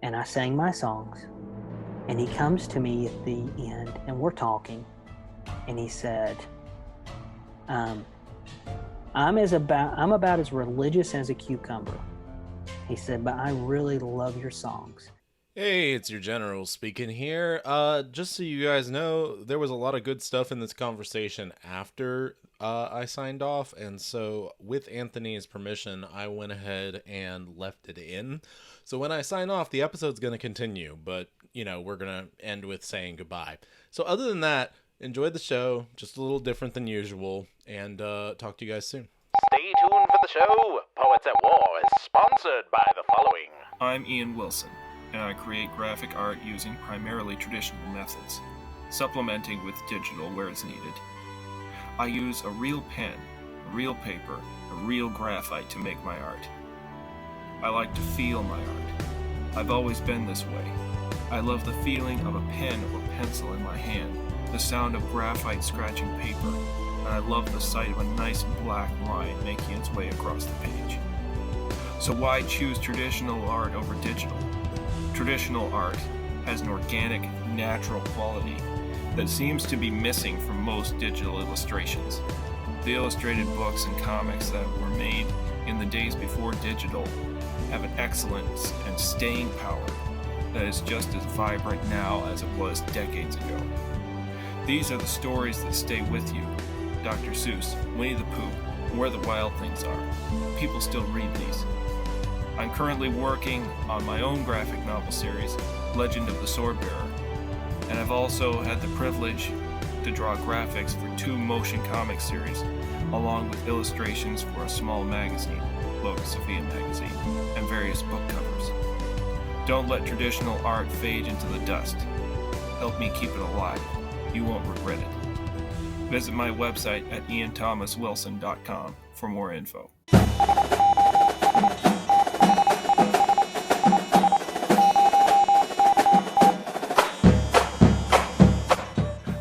and I sang my songs. And he comes to me at the end, and we're talking, and he said, um, I'm about as religious as a cucumber. He said, but I really love your songs. Hey, it's your general speaking here. Just so you guys know, there was a lot of good stuff in this conversation after I signed off, and so with Anthony's permission, I went ahead and left it in. So when I sign off, the episode's going to continue, but we're going to end with saying goodbye. So other than that, enjoy the show, just a little different than usual, and talk to you guys soon. Stay tuned for the show. Poets at War is sponsored by the following. I'm Ian Wilson, and I create graphic art using primarily traditional methods, supplementing with digital where it's needed. I use a real pen, a real paper, a real graphite to make my art. I like to feel my art. I've always been this way. I love the feeling of a pen or pencil in my hand, the sound of graphite scratching paper, and I love the sight of a nice black line making its way across the page. So why choose traditional art over digital? Traditional art has an organic, natural quality that seems to be missing from most digital illustrations. The illustrated books and comics that were made in the days before digital have an excellence and staying power that is just as vibrant now as it was decades ago. These are the stories that stay with you. Dr. Seuss, Winnie the Pooh, Where the Wild Things Are. People still read these. I'm currently working on my own graphic novel series, Legend of the Swordbearer, and I've also had the privilege to draw graphics for 2 motion comic series, along with illustrations for a small magazine, Lotus Sophia magazine, and various book covers. Don't let traditional art fade into the dust. Help me keep it alive. You won't regret it. Visit my website at ianthomaswilson.com for more info.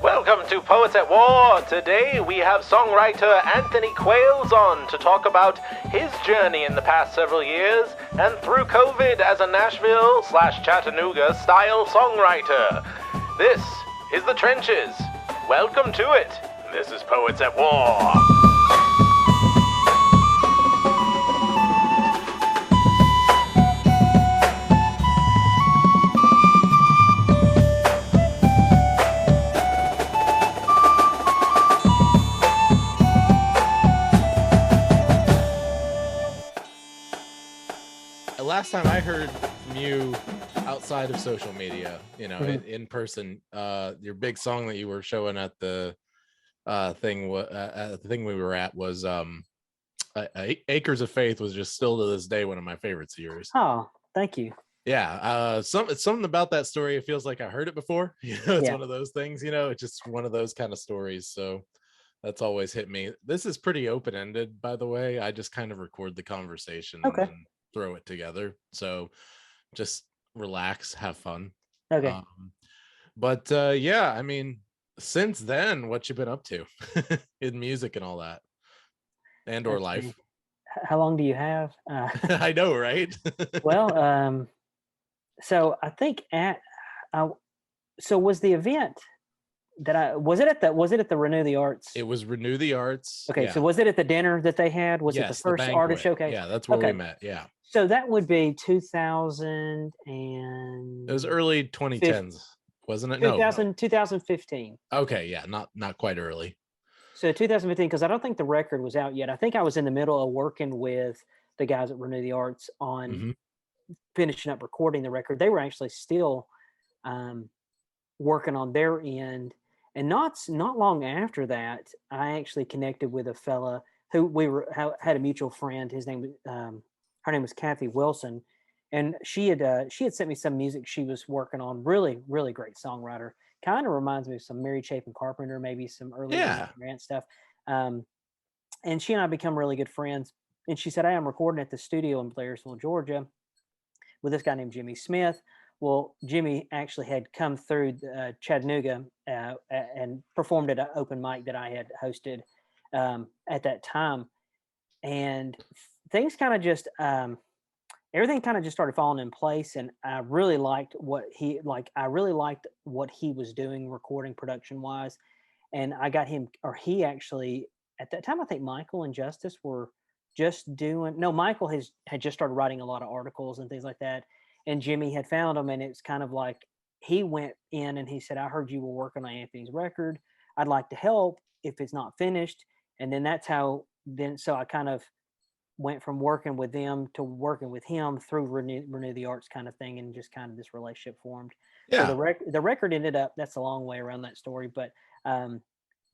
Welcome to Poets at War. Today we have songwriter Anthony Quails on to talk about his journey in the past several years and through COVID as a Nashville/Chattanooga style songwriter. This is The Trenches. Welcome to it. This is Poets at War. Last time I heard from you outside of social media, in person, your big song that you were showing at the thing we were at was Acres of Faith was just still to this day one of my favorites of yours. Oh, thank you. Yeah, it's something about that story. It feels like I heard it before. It's Yeah. one of those things. It's just one of those kind of stories. So that's always hit me. This is pretty open-ended, by the way. I just kind of record the conversation and Okay. then throw it together. So just relax, have fun. Okay. But yeah, I mean, since then, what you been up to in music and all that, and or Let's see. life? How long do you have? I know, right? Well, so I think so was the event that was it at the Renew the Arts? It was Renew the Arts. Okay, Yeah. so was it at the dinner that they had? Was it the Yes, first artist banquet. showcase? Yeah, that's where we Okay. met. Yeah, So that would be 2000 and it was early 2010s, wasn't it? No. 2015. Okay, yeah, not quite early. So 2015, because I don't think the record was out yet. I think I was in the middle of working with the guys at Renew the Arts on finishing up recording the record. They were actually still working on their end. And not long after that, I actually connected with a fella who had a mutual friend. His name was her name was Kathy Wilson, and she had sent me some music she was working on. Really, really great songwriter. Kind of reminds me of some Mary Chapin Carpenter, maybe some early Grant stuff. And she and I become really good friends. And she said, "Hey, I'm recording at the studio in Blairsville, Georgia, with this guy named Jimmy Smith." Well, Jimmy actually had come through Chattanooga and performed at an open mic that I had hosted at that time. And things kind of just everything kind of just started falling in place, and I really liked what he was doing, recording production wise. And I got him, or he actually, at that time, I think Michael and Justice were just doing. No, Michael had just started writing a lot of articles and things like that, and Jimmy had found him, and it's kind of like he went in and he said, "I heard you were working on Anthony's record. I'd like to help if it's not finished." And then that's how then so I kind of went from working with them to working with him through Renew the Arts kind of thing, and just kind of this relationship formed. So Yeah. the record ended up, that's a long way around that story, but um,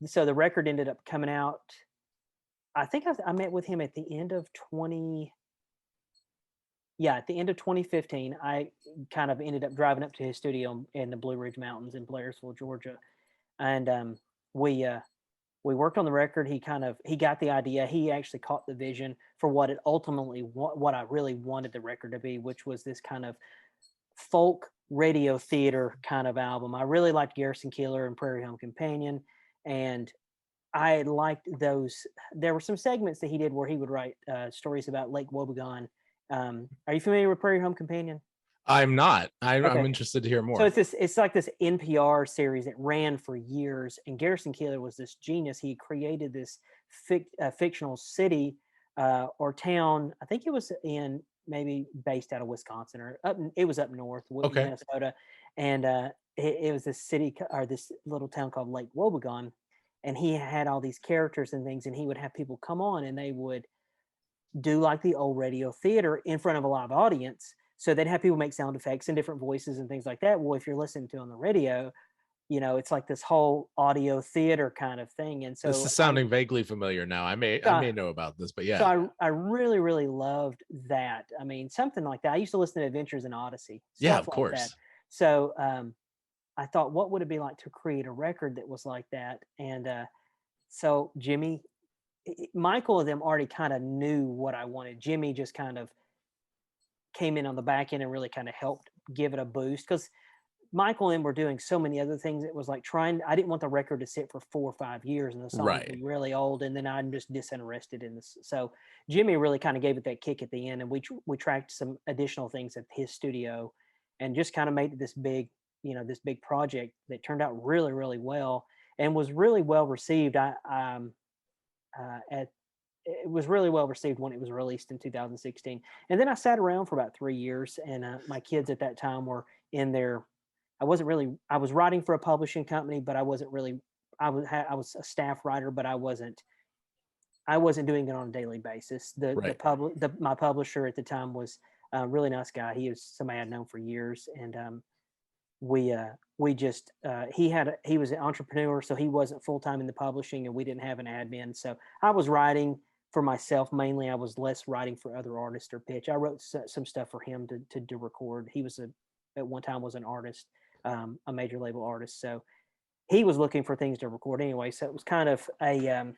so the record ended up coming out. I think I met with him at the end of 20. Yeah, at the end of 2015, I kind of ended up driving up to his studio in the Blue Ridge Mountains in Blairsville, Georgia, and we we worked on the record. He got the idea. He actually caught the vision for what it ultimately what I really wanted the record to be, which was this kind of folk radio theater kind of album. I really liked Garrison Keillor and Prairie Home Companion, and I liked those. There were some segments that he did where he would write stories about Lake Wobegon. Are you familiar with Prairie Home Companion? I'm not. I'm Okay. interested to hear So more. it's like this NPR series that ran for years, and Garrison Keillor was this genius. He created this fictional city or town. I think it was in maybe based out of Wisconsin or it was up north, Okay. Minnesota, and it was this city or this little town called Lake Wobegon, and he had all these characters and things, and he would have people come on, and they would do like the old radio theater in front of a live audience. So they'd have people make sound effects and different voices and things like that. Well, if you're listening to on the radio, it's like this whole audio theater kind of thing. And This so is sounding vaguely familiar now. I may know about this, but yeah. I really, really loved that. I mean, something like that. I used to listen to Adventures in Odyssey, Yeah, stuff of like that. course. So I thought, what would it be like to create a record that was like that? And so Jimmy, Michael and them already kind of knew what I wanted. Jimmy just kind of came in on the back end and really kind of helped give it a boost, because Michael and them were doing so many other things. It was like I didn't want the record to sit for 4 or 5 years and the songs Right. be really old, and then I'm just disinterested in this. So Jimmy really kind of gave it that kick at the end, and we tracked some additional things at his studio, and just kind of made this big, this big project that turned out really, really well and was really well received. At It was really well received when it was released in 2016. And then I sat around for about 3 years, and my kids at that time were in their. I was writing for a publishing company, but I wasn't really. I was a staff writer, but I wasn't. I wasn't doing it on a daily basis. Right. My publisher at the time was a really nice guy. He was somebody I'd known for years, and we just he was an entrepreneur, so he wasn't full time in the publishing, and we didn't have an admin. So I was writing for myself mainly. I was less writing for other artists or pitch. I wrote some stuff for him to record. He was at one time was an artist, a major label artist. So he was looking for things to record anyway. So it was kind of it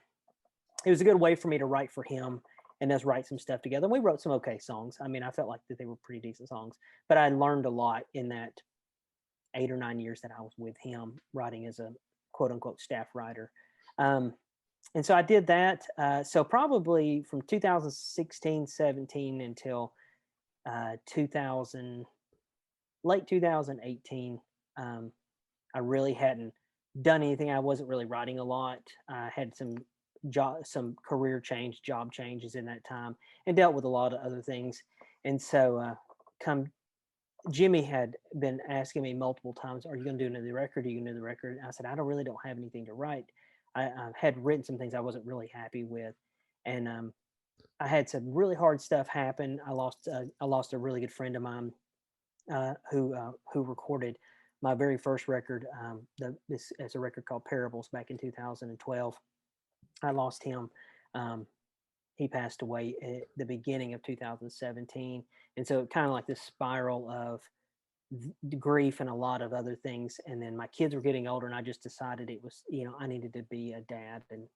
was a good way for me to write for him and us write some stuff together. And we wrote some okay songs. I mean, I felt like that they were pretty decent songs, but I learned a lot in that 8 or 9 years that I was with him writing as a quote unquote staff writer. And so I did that. So probably from 2016, 17 until 2000, late 2018, I really hadn't done anything. I wasn't really writing a lot. I had some job changes in that time, and dealt with a lot of other things. And so come Jimmy had been asking me multiple times, "Are you going to do another record? Are you going to do the record?" And I said, "I don't have anything to write." I had written some things I wasn't really happy with, and I had some really hard stuff happen. I lost a really good friend of mine who recorded my very first record. This as a record called Parables back in 2012. I lost him. Um, he passed away at the beginning of 2017, and so kind of like this spiral of grief and a lot of other things. And then my kids were getting older, and I just decided it was, I needed to be a dad and,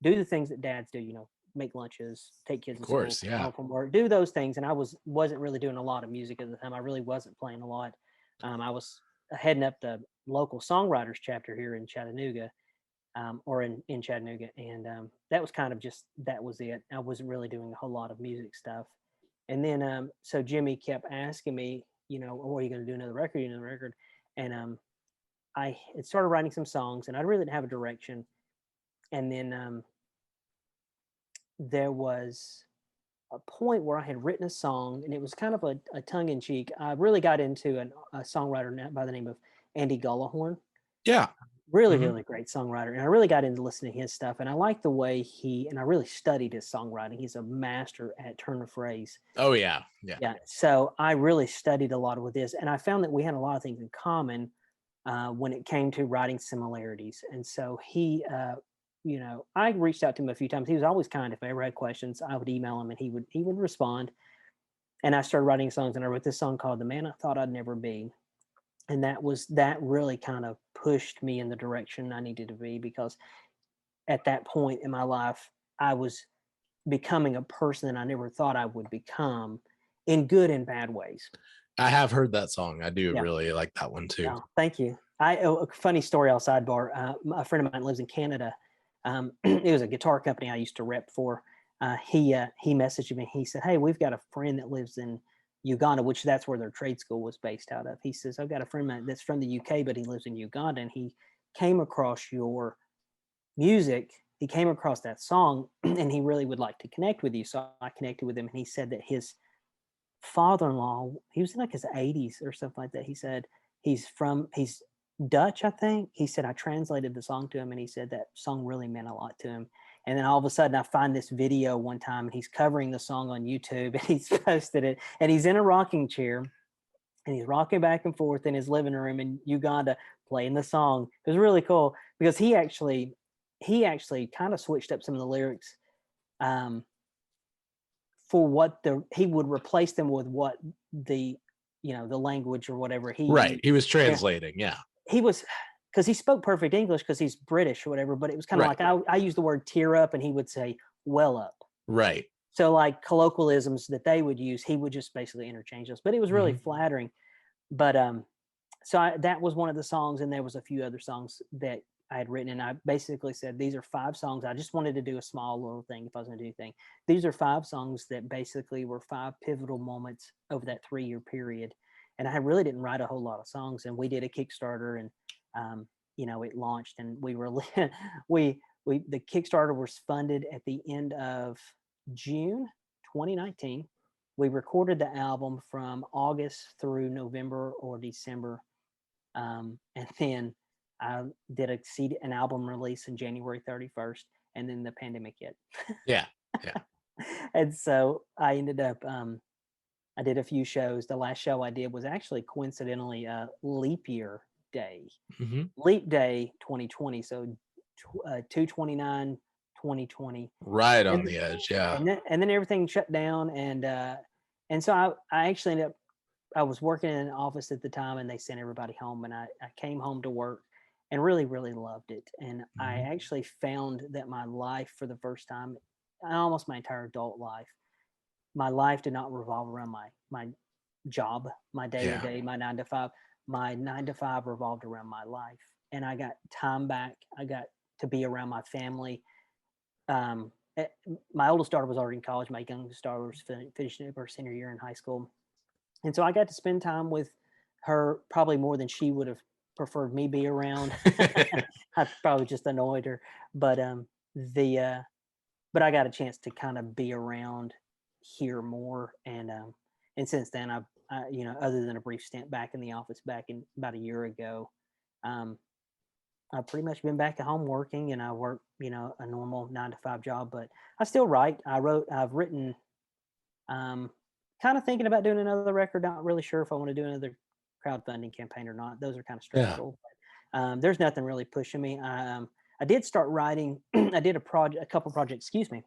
do the things that dads do, make lunches, take kids Of to school, course. come Yeah. home from work, do those things. And I wasn't really doing a lot of music at the time. I really wasn't playing a lot. I was heading up the local songwriters chapter here in Chattanooga, or in Chattanooga. And that was kind of that was it. I wasn't really doing a whole lot of music stuff. And then so Jimmy kept asking me, oh, are you going to do another record? You know, another record? And I had started writing some songs, and I really didn't have a direction. And then there was a point where I had written a song, and it was kind of a tongue in cheek. I really got into a songwriter by the name of Andy Gullahorn. Yeah. Really, Mhm. really great songwriter. And I really got into listening to his stuff. And I like the way and I really studied his songwriting. He's a master at turn of phrase. Oh yeah. Yeah. Yeah. So I really studied a lot with this. And I found that we had a lot of things in common when it came to writing similarities. And so I reached out to him a few times. He was always kind. If I ever had questions, I would email him and he would respond. And I started writing songs, and I wrote this song called The Man I Thought I'd Never Be. And that really kind of pushed me in the direction I needed to be, because at that point in my life, I was becoming a person that I never thought I would become, in good and bad ways. I have heard that song. I do Yeah. really like that one too. Yeah, thank you. A funny story, I'll sidebar. A friend of mine lives in Canada. It was a guitar company I used to rep for. He messaged me. He said, "Hey, we've got a friend that lives in Uganda," which that's where their trade school was based out of. He says, "I've got a friend that's from the UK, but he lives in Uganda, and he came across your music. He came across that song, and he really would like to connect with you." So I connected with him, and he said that his father-in-law, he was in like his 80s or something like that. He said he's Dutch, I think. He said I translated the song to him, and he said that song really meant a lot to him. And then all of a sudden I find this video one time, and he's covering the song on YouTube, and he's posted it, and he's in a rocking chair, and he's rocking back and forth in his living room in Uganda playing the song. It was really cool because he actually kind of switched up some of the lyrics for what he would replace them with what the the language or whatever Right. He was translating. Yeah. He was, because he spoke perfect English because he's British or whatever, but it was kind of Right. like I use the word tear up and he would say well up. Right. So like colloquialisms that they would use, he would just basically interchange those. But it was really flattering. But so that was one of the songs, and there was a few other songs that I had written, and I basically said, these are 5 songs. I just wanted to do a small little thing if I was going to do anything. These are 5 songs that basically were 5 pivotal moments over that 3-year period. And I really didn't write a whole lot of songs, and we did a Kickstarter, and it launched, and we were the Kickstarter was funded at the end of June 2019. We recorded the album from August through November or December, and then I did an album release in January 31st, and then the pandemic hit. Yeah. And so I ended up, I did a few shows. The last show I did was actually coincidentally a leap year day, leap day 2020. So 2/29, 2020. Right on the edge. Yeah. And then everything shut down. And so I actually ended up, I was working in an office at the time, and they sent everybody home, and I came home to work and really, really loved it. And I actually found that my life, for the first time, almost my entire adult life, my life did not revolve around my job, my day-to-day, my 9 to 5. My 9 to 5 revolved around my life. And I got time back. I got to be around my family. My oldest daughter was already in college. My youngest daughter was finishing her senior year in high school. And so I got to spend time with her probably more than she would have preferred me be around. I probably just annoyed her, but but I got a chance to kind of be around here more, and since then I other than a brief stint back in the office back in about a year ago, I've pretty much been back at home working, and I work a normal 9 to 5 job, but I still write. I've written. Kind of thinking about doing another record. Not really sure if I want to do another crowdfunding campaign or not. Those are kind of stressful. Yeah. But, there's nothing really pushing me. I did start writing. I did a couple projects. Excuse me.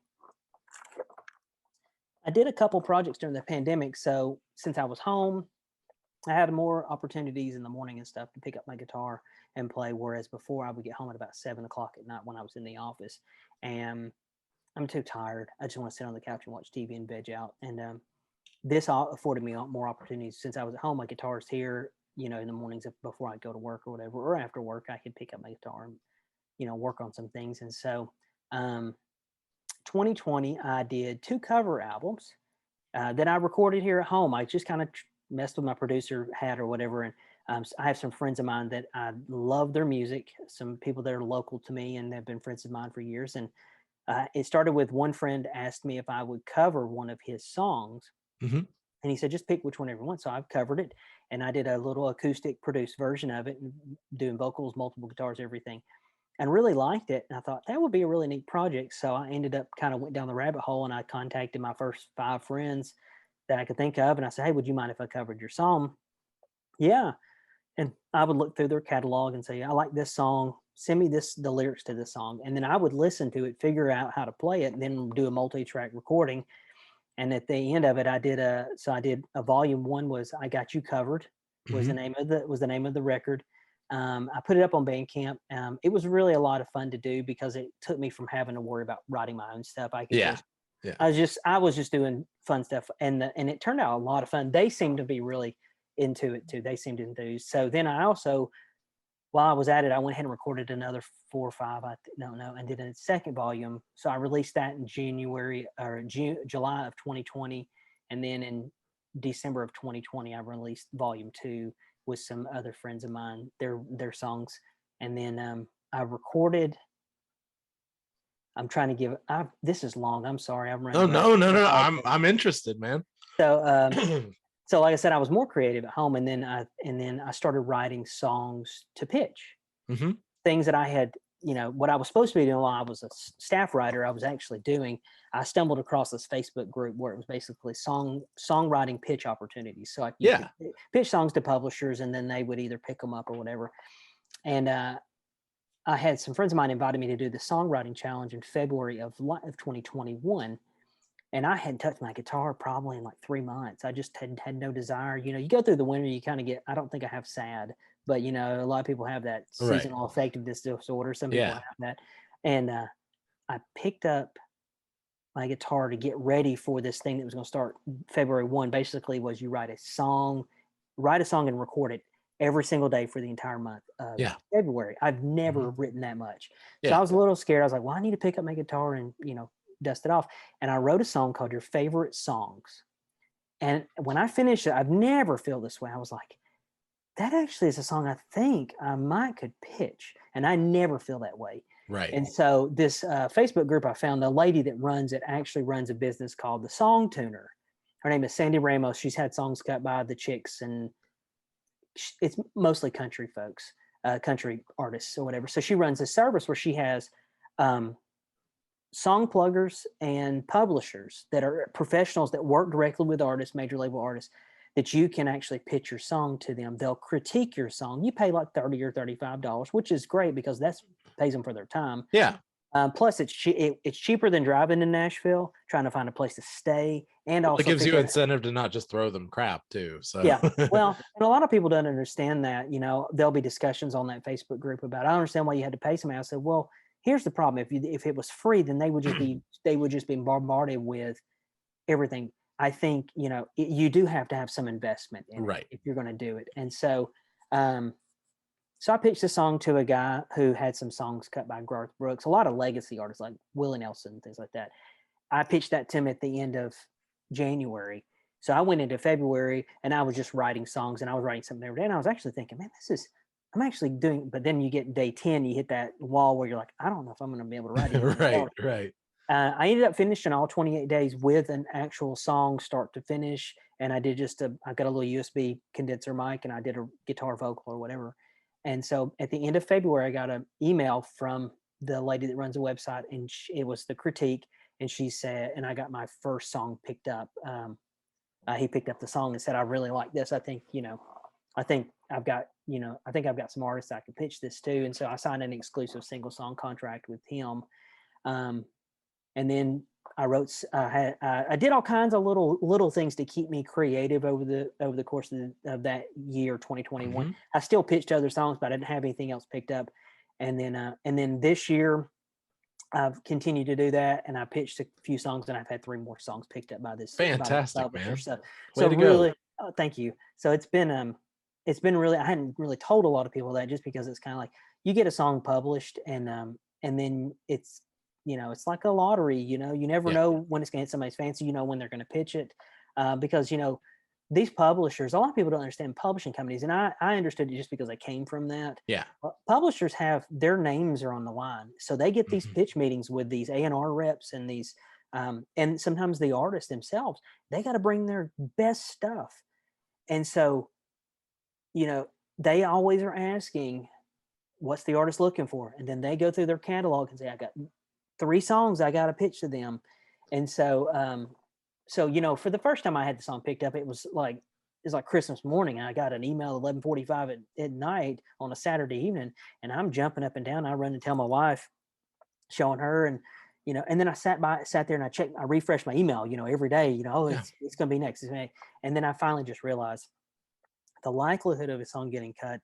I did a couple projects during the pandemic. So since I was home, I had more opportunities in the morning and stuff to pick up my guitar and play. Whereas before, I would get home at about 7 o'clock at night when I was in the office, and I'm too tired. I just want to sit on the couch and watch TV and veg out. And this afforded me more opportunities. Since I was at home, my guitar's here, in the mornings before I go to work or whatever, or after work, I could pick up my guitar and, work on some things. And so 2020, I did 2 cover albums, that I recorded here at home. I just kind of messed with my producer hat or whatever. And I have some friends of mine that I love their music, some people that are local to me and have been friends of mine for years. And it started with one friend asked me if I would cover one of his songs. Mhm. And he said, just pick which one you want. So I've covered it. And I did a little acoustic produced version of it, and doing vocals, multiple guitars, everything, and really liked it. And I thought that would be a really neat project. So I ended up kind of went down the rabbit hole, and I contacted my first 5 friends that I could think of. And I said, hey, would you mind if I covered your song? Yeah. And I would look through their catalog and say, I like this song. Send me the lyrics to this song. And then I would listen to it, figure out how to play it, and then do a multi-track recording. And at the end of it, I did a volume 1 was I Got You Covered was the name of the record. I put it up on Bandcamp. It was really a lot of fun to do because it took me from having to worry about writing my own stuff. I was just doing fun stuff, and it turned out a lot of fun. They seemed to be really into it too. They seemed to enthuse. So then I also, while I was at it, I went ahead and recorded another 4 or 5. And did a second volume. So I released that in July of 2020, and then in December of 2020, I released volume 2 with some other friends of mine, their songs, and then I recorded. I'm trying to give. This is long. I'm sorry. I'm running. No. I'm interested, man. So, so like I said, I was more creative at home, and then I started writing songs to pitch. Mm-hmm. Things that I had, what I was supposed to be doing while I was a staff writer, I was actually doing. I stumbled across this Facebook group where it was basically songwriting pitch opportunities. So you could pitch songs to publishers, and then they would either pick them up or whatever. And I had some friends of mine invited me to do the songwriting challenge in February of 2021. And I hadn't touched my guitar probably in like 3 months. I just had no desire. You go through the winter, you kind of get, I don't think I have SAD, but a lot of people have that seasonal affectiveness disorder. Some people have that. And I picked up my guitar to get ready for this thing that was going to start February 1. Basically was you write a song and record it every single day for the entire month of February. I've never written that much. So I was a little scared. I was like, well, I need to pick up my guitar and, dust it off. And I wrote a song called Your Favorite Songs. And when I finished it, I've never felt this way. I was like, that actually is a song I think I might could pitch. And I never feel that way. Right. And so this Facebook group, I found the lady that runs it actually runs a business called The Song Tuner. Her name is Sandy Ramos. She's had songs cut by the Chicks, and it's mostly country folks, country artists or whatever. So she runs a service where she has song pluggers and publishers that are professionals that work directly with artists, major label artists, that you can actually pitch your song to them. They'll critique your song. You pay like $30 or $35, which is great because that's pays them for their time. Yeah. Plus, it's cheaper than driving to Nashville, trying to find a place to stay, and also it gives you incentive to not just throw them crap too. So yeah, well, and a lot of people don't understand that. There'll be discussions on that Facebook group about, I don't understand why you had to pay somebody. I said, well, here's the problem. If it was free, then they would just be bombarded with everything. I think you do have to have some investment in it if you're going to do it. And so, so I pitched a song to a guy who had some songs cut by Garth Brooks, a lot of legacy artists like Willie Nelson, things like that. I pitched that to him at the end of January. So I went into February and I was just writing songs, and I was writing something every day. And I was actually thinking, man, I'm actually doing, but then you get day 10, you hit that wall where you're like, I don't know if I'm going to be able to write it. Right. I ended up finishing all 28 days with an actual song start to finish. And I did I got a little USB condenser mic, and I did a guitar vocal or whatever. And so at the end of February, I got an email from the lady that runs the website, and it was the critique. And she said, and I got my first song picked up. He picked up the song and said, I really like this. I think I've got some artists I can pitch this to. And so I signed an exclusive single song contract with him. And then I wrote, I did all kinds of little things to keep me creative over the course of that year, 2021. Mm-hmm. I still pitched other songs, but I didn't have anything else picked up. And then this year I've continued to do that, and I pitched a few songs, and I've had 3 more songs picked up by this. Fantastic, man. So really, thank you. So it's been really, I hadn't really told a lot of people that, just because it's kind of like you get a song published, and then it's, it's like a lottery, you never know when it's going to hit somebody's fancy, when they're going to pitch it. because these publishers, a lot of people don't understand publishing companies, and I understood it just because I came from that. Yeah. Publishers have their names are on the line, so they get these Mhm. pitch meetings with these A&R reps and these, and sometimes the artists themselves. They got to bring their best stuff, and so they always are asking, "What's the artist looking for?" And then they go through their catalog and say, "I got 3 songs I got to pitch to them," and so for the first time I had the song picked up, it was like Christmas morning. I got an email 11:45 at night on a Saturday evening, and I'm jumping up and down. I run and tell my wife, showing her, and then I sat there and I refreshed my email, every day, oh, Yeah. it's going to be next. And then I finally just realized the likelihood of a song getting cut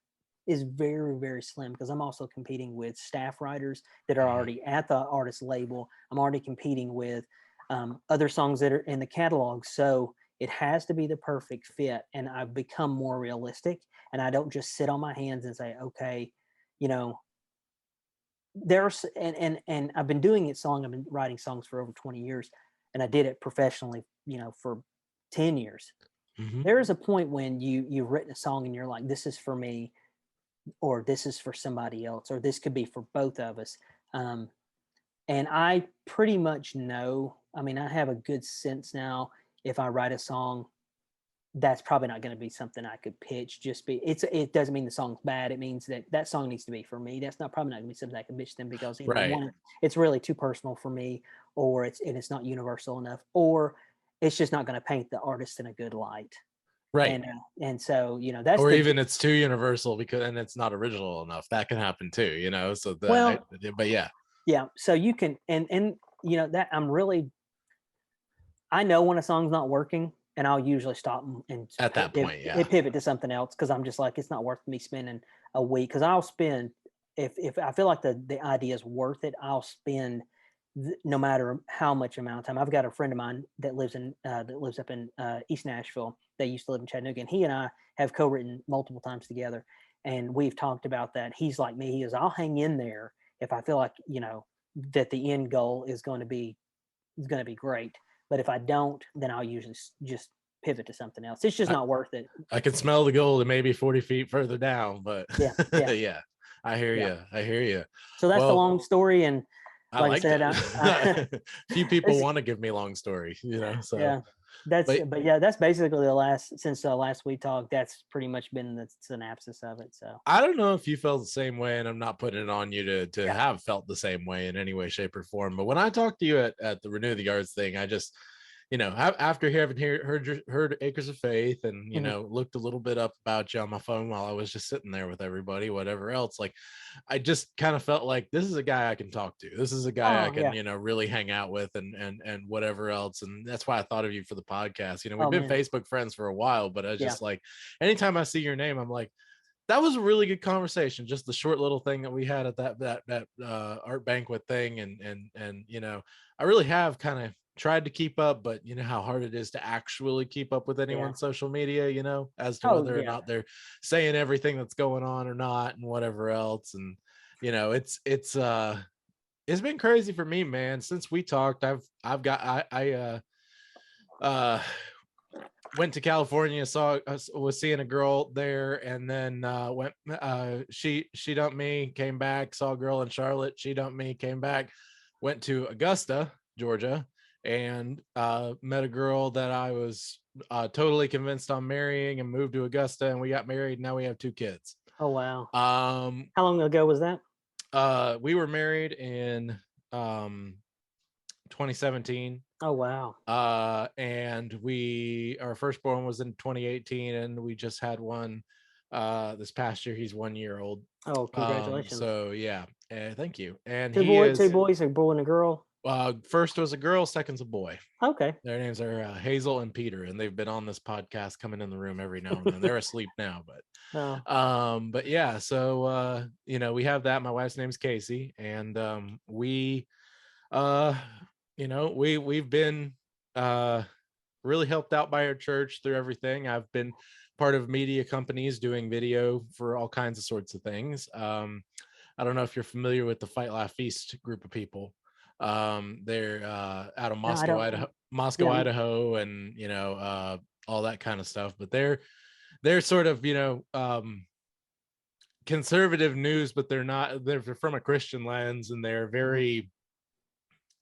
is very, very slim, because I'm also competing with staff writers that are Mhm. already at the artist label. I'm already competing with other songs that are in the catalog. So it has to be the perfect fit. And I've become more realistic, and I don't just sit on my hands and say, okay, you know, there's, and I've been doing it so long. I've been writing songs for over 20 years, and I did it professionally, for 10 years. Mhm. There is a point when you've written a song and you're like, this is for me, or this is for somebody else, or this could be for both of us. And I pretty much know, I mean, I have a good sense now, if I write a song, that's probably not going to be something I could pitch. It doesn't mean the song's bad. It means that song needs to be for me. That's not probably not going to be something I can pitch them, because either Right. one, it's really too personal for me, or it's not universal enough, or it's just not going to paint the artist in a good light. Right. And so that's Or even it's too universal and it's not original enough. That can happen too, so but yeah. Yeah, so you can, and that I know when a song's not working, and I'll usually stop and At that point, yeah. pivot to something else, because I'm just like, it's not worth me spending a week, because I'll spend, if I feel like the idea is worth it, I'll spend no matter how much amount of time. I've got a friend of mine that lives up in East Nashville. They used to live in Chattanooga, and he and I have co-written multiple times together, and we've talked about that. He's like me. He is, I'll hang in there if I feel like that the end goal is going to be great. But if I don't, then I'll usually just pivot to something else. It's just not worth it. I can smell the gold and maybe 40 feet further down, but yeah. Yeah, I hear you. So that's the long story. And like I said, few people want to give me long stories, so yeah, that's basically since the last we talked, that's pretty much been the synopsis of it. So I don't know if you felt the same way, and I'm not putting it on you to have felt the same way in any way, shape, or form. But when I talked to you at the Renew the Yards thing, I just, after having heard Acres of Faith, and looked a little bit up about you on my phone while I was just sitting there with everybody, whatever else, like I just kind of felt like this is a guy I can talk to. This is a guy I can, really hang out with, and whatever else. And that's why I thought of you for the podcast. We've been Facebook friends for a while, but I just like, anytime I see your name, I'm like, that was a really good conversation. Just the short little thing that we had at that art banquet thing. And I really have kind of tried to keep up, but how hard it is to actually keep up with anyone's social media, as to whether or not they're saying everything that's going on or not, and whatever else. And it's been crazy for me, man. Since we talked, I went to California, was seeing a girl there, and then she dumped me, came back, saw a girl in Charlotte, she dumped me, came back, went to Augusta, Georgia, and met a girl that I was totally convinced on marrying, and moved to Augusta, and we got married. Now we have 2 kids. Oh wow. How long ago was that? We were married in 2017. Oh wow. And our firstborn was in 2018, and we just had one this past year. He's 1 year old. Oh, congratulations. So yeah, thank you. And two boys, a boy and a girl. First was a girl, second's a boy. Okay. Their names are Hazel and Peter, and they've been on this podcast, coming in the room every now and then. They're asleep now, but yeah, so we have that. My wife's name's Casey, and we've been really helped out by our church through everything. I've been part of media companies doing video for all kinds of sorts of things. I don't know if you're familiar with the Fight Laugh Feast group of people. They're out of Moscow, Idaho. Moscow, Idaho, and all that kind of stuff. But they're sort of conservative news, but they're not. They're from a Christian lens, and they're very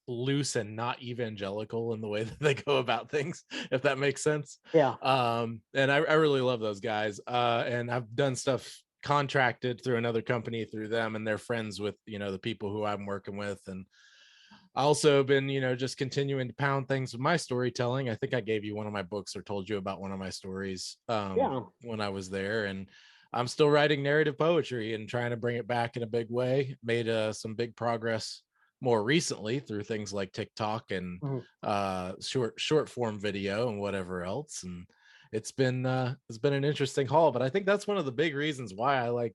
loose and not evangelical in the way that they go about things, if that makes sense. Yeah. And I really love those guys. And I've done stuff contracted through another company through them, and they're friends with the people who I'm working with. And I also been just continuing to pound things with my storytelling. I think I gave you one of my books or told you about one of my stories when I was there, and I'm still writing narrative poetry and trying to bring it back in a big way. Made some big progress more recently through things like TikTok and short form video and whatever else. And it's been an interesting haul, but I think that's one of the big reasons why I like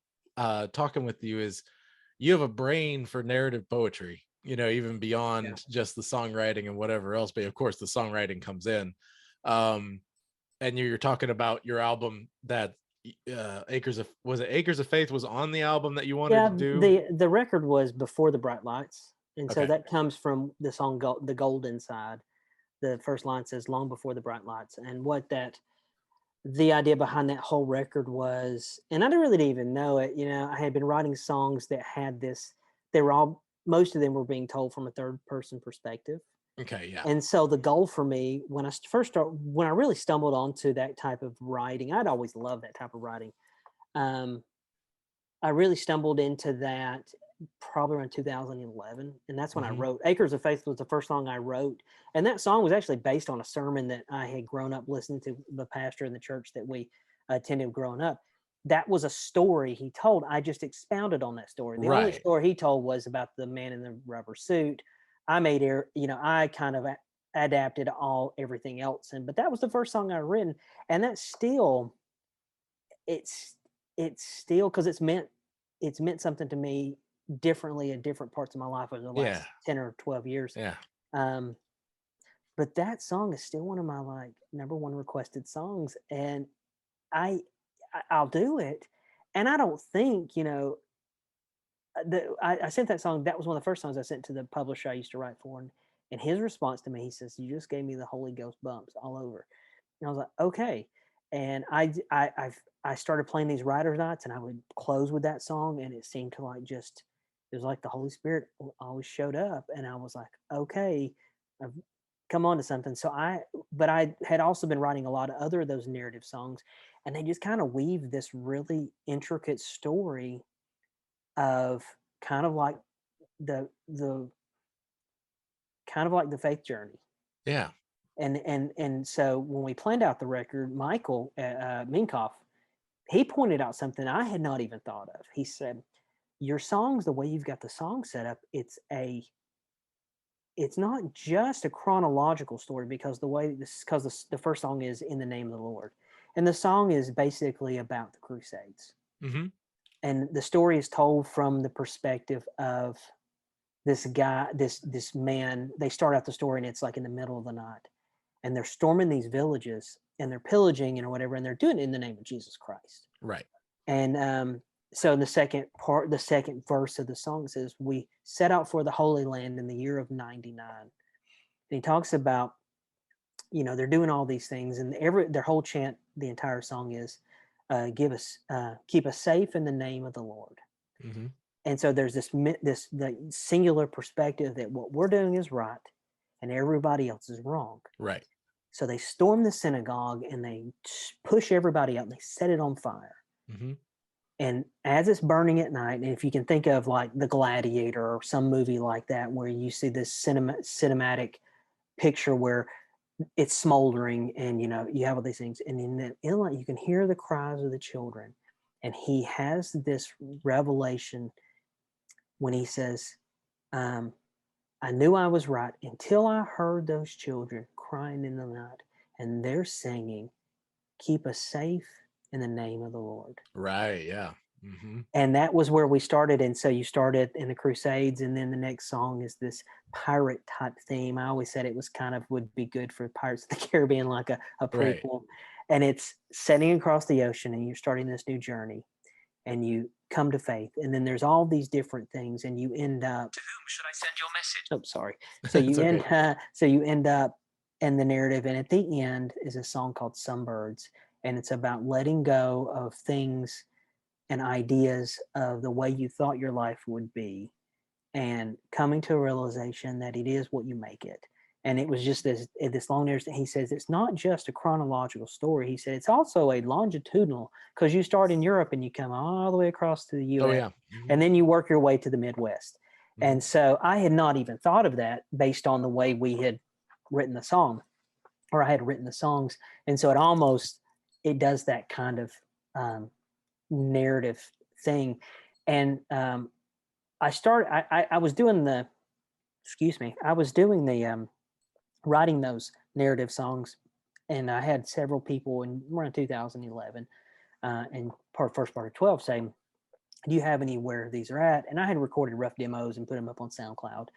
talking with you is you have a brain for narrative poetry, even beyond just the songwriting and whatever else. But of course the songwriting comes in. And you're talking about your album that Acres of Faith was on the album that you wanted to do. The record was Before the Bright Lights. And so that comes from the song The Golden Side. The first line says long before the bright lights. And the idea behind that whole record was, and I didn't even know it, I had been writing songs that had this, most of them were being told from a third person perspective. Okay, yeah. And so the goal for me, when I really stumbled onto that type of writing, I'd always loved that type of writing. I really stumbled into that probably around 2011. And that's when I wrote Acres of Faith was the first song I wrote. And that song was actually based on a sermon that I had grown up listening to the pastor in the church that we attended growing up. That was a story he told. I just expounded on that story. The only story he told was about the man in the rubber suit. I kind of adapted everything else. But that was the first song I written. And that's still, it's still, because it's meant something to me differently in different parts of my life over the last 10 or 12 years. Yeah. But that song is still one of my number one requested songs. And I'll do it. And I don't think, I sent that song. That was one of the first songs I sent to the publisher I used to write for. And his response to me, he says, "You just gave me the Holy Ghost bumps all over." And I was like, okay. And I started playing these writers' nights, and I would close with that song, and it seemed to it was like the Holy Spirit always showed up, and I was like, okay, I've come on to something. But I had also been writing a lot of other of those narrative songs, and they just kind of weave this really intricate story of kind of like the faith journey. Yeah. And so when we planned out the record, Michael Minkoff, he pointed out something I had not even thought of. He said, your songs, the way you've got the song set up, it's not just a chronological story, because the first song is In the Name of the Lord. And the song is basically about the Crusades. Mm-hmm. And the story is told from the perspective of this guy, this man. They start out the story and it's like in the middle of the night, and they're storming these villages and they're pillaging and whatever, and they're doing it in the name of Jesus Christ. Right. And so the second verse of the song says, "We set out for the Holy Land in the year of 99." And he talks about, they're doing all these things, and their whole chant, the entire song is, keep us safe in the name of the Lord. Mm-hmm. And so there's the singular perspective that what we're doing is right and everybody else is wrong. Right. So they storm the synagogue and they push everybody out and they set it on fire. Mm-hmm. And as it's burning at night, and if you can think of like The Gladiator or some movie like that, where you see this cinematic picture where it's smoldering and, you have all these things. And in that inlet, you can hear the cries of the children. And he has this revelation when he says, I knew I was right until I heard those children crying in the night, and they're singing, keep us safe in the name of the Lord. Right. Yeah. Mm-hmm. And that was where we started. And so you started in the Crusades, and then the next song is this pirate type theme. I always said it was would be good for Pirates of the Caribbean, like a prequel. Right. And it's setting across the ocean, and you're starting this new journey, and you come to faith. And then there's all these different things, and you end up. To whom should I send your message? Oh, sorry. So you end up and the narrative. And at the end is a song called Some Birds. And it's about letting go of things and ideas of the way you thought your life would be and coming to a realization that it is what you make it. And it was just this long narrative. He says it's not just a chronological story. He said it's also a longitudinal, because you start in Europe and you come all the way across to the US, Oh yeah. and then you work your way to the Midwest. Mhm. And so I had not even thought of that based on the way we had written the song, or I had written the songs. And so it does that kind of narrative thing. And I was doing the, writing those narrative songs, and I had several people in around 2011 and first part of 12 say, do you have anywhere these are at? And I had recorded rough demos and put them up on SoundCloud.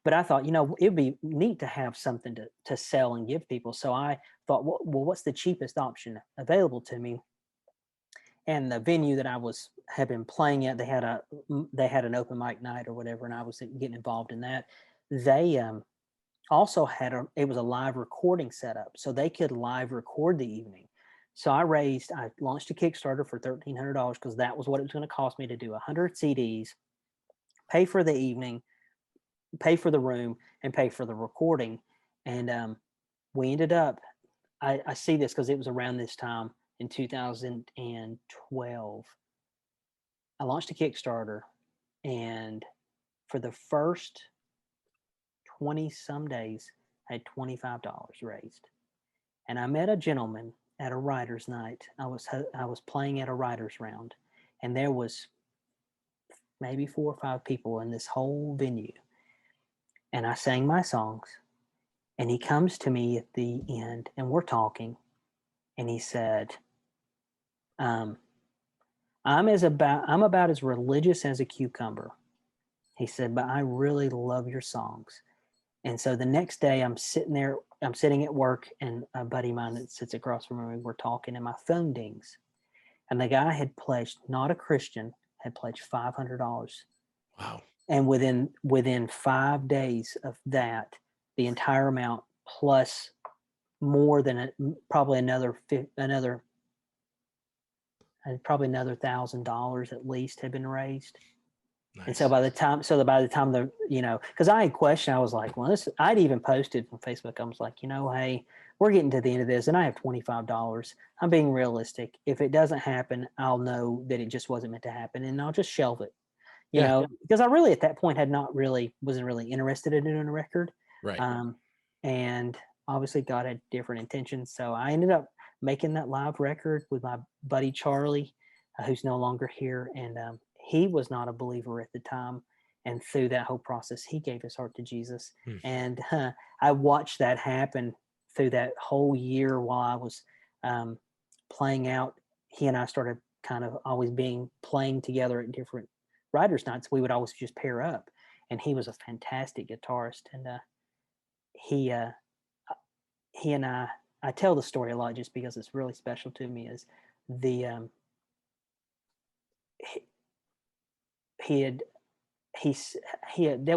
But I thought, it'd be neat to have something to sell and give people. So I thought, well, what's the cheapest option available to me? And the venue that had been playing at, they had an open mic night or whatever, and I was getting involved in that. They also it was a live recording setup, so they could live record the evening. So I launched a Kickstarter for $1,300 because that was what it was going to cost me to do 100 CDs, pay for the evening, pay for the room, and pay for the recording. And we ended up, I see this because it was around this time in 2012. I launched a Kickstarter, and for the first 20 some days, I had $25 raised. And I met a gentleman at a writer's night. I was playing at a writer's round, and there was maybe 4 or 5 people in this whole venue. And I sang my songs, and he comes to me at the end, and we're talking, and he said, I'm about as religious as a cucumber. He said, but I really love your songs. And so the next day I'm sitting at work, and a buddy of mine that sits across from me, we're talking, and my phone dings. And the guy had pledged, not a Christian, had pledged $500. Wow. And within 5 days of that, the entire amount plus more than probably another $1,000 at least had been raised. Nice. And so by the time because I had questioned, I was like, well, I'd even posted on Facebook. I was like, hey, we're getting to the end of this, and I have $25. I'm being realistic. If it doesn't happen, I'll know that it just wasn't meant to happen, and I'll just shelve it. Because I really at that point wasn't really interested in doing a record. Right. And obviously God had different intentions. So I ended up making that live record with my buddy Charlie, who's no longer here. And he was not a believer at the time. And through that whole process, he gave his heart to Jesus. And I watched that happen through that whole year while I was playing out. He and I started kind of always playing together at different writers' nights. We would always just pair up. And he was a fantastic guitarist. And he and I tell the story a lot just because it's really special to me, is there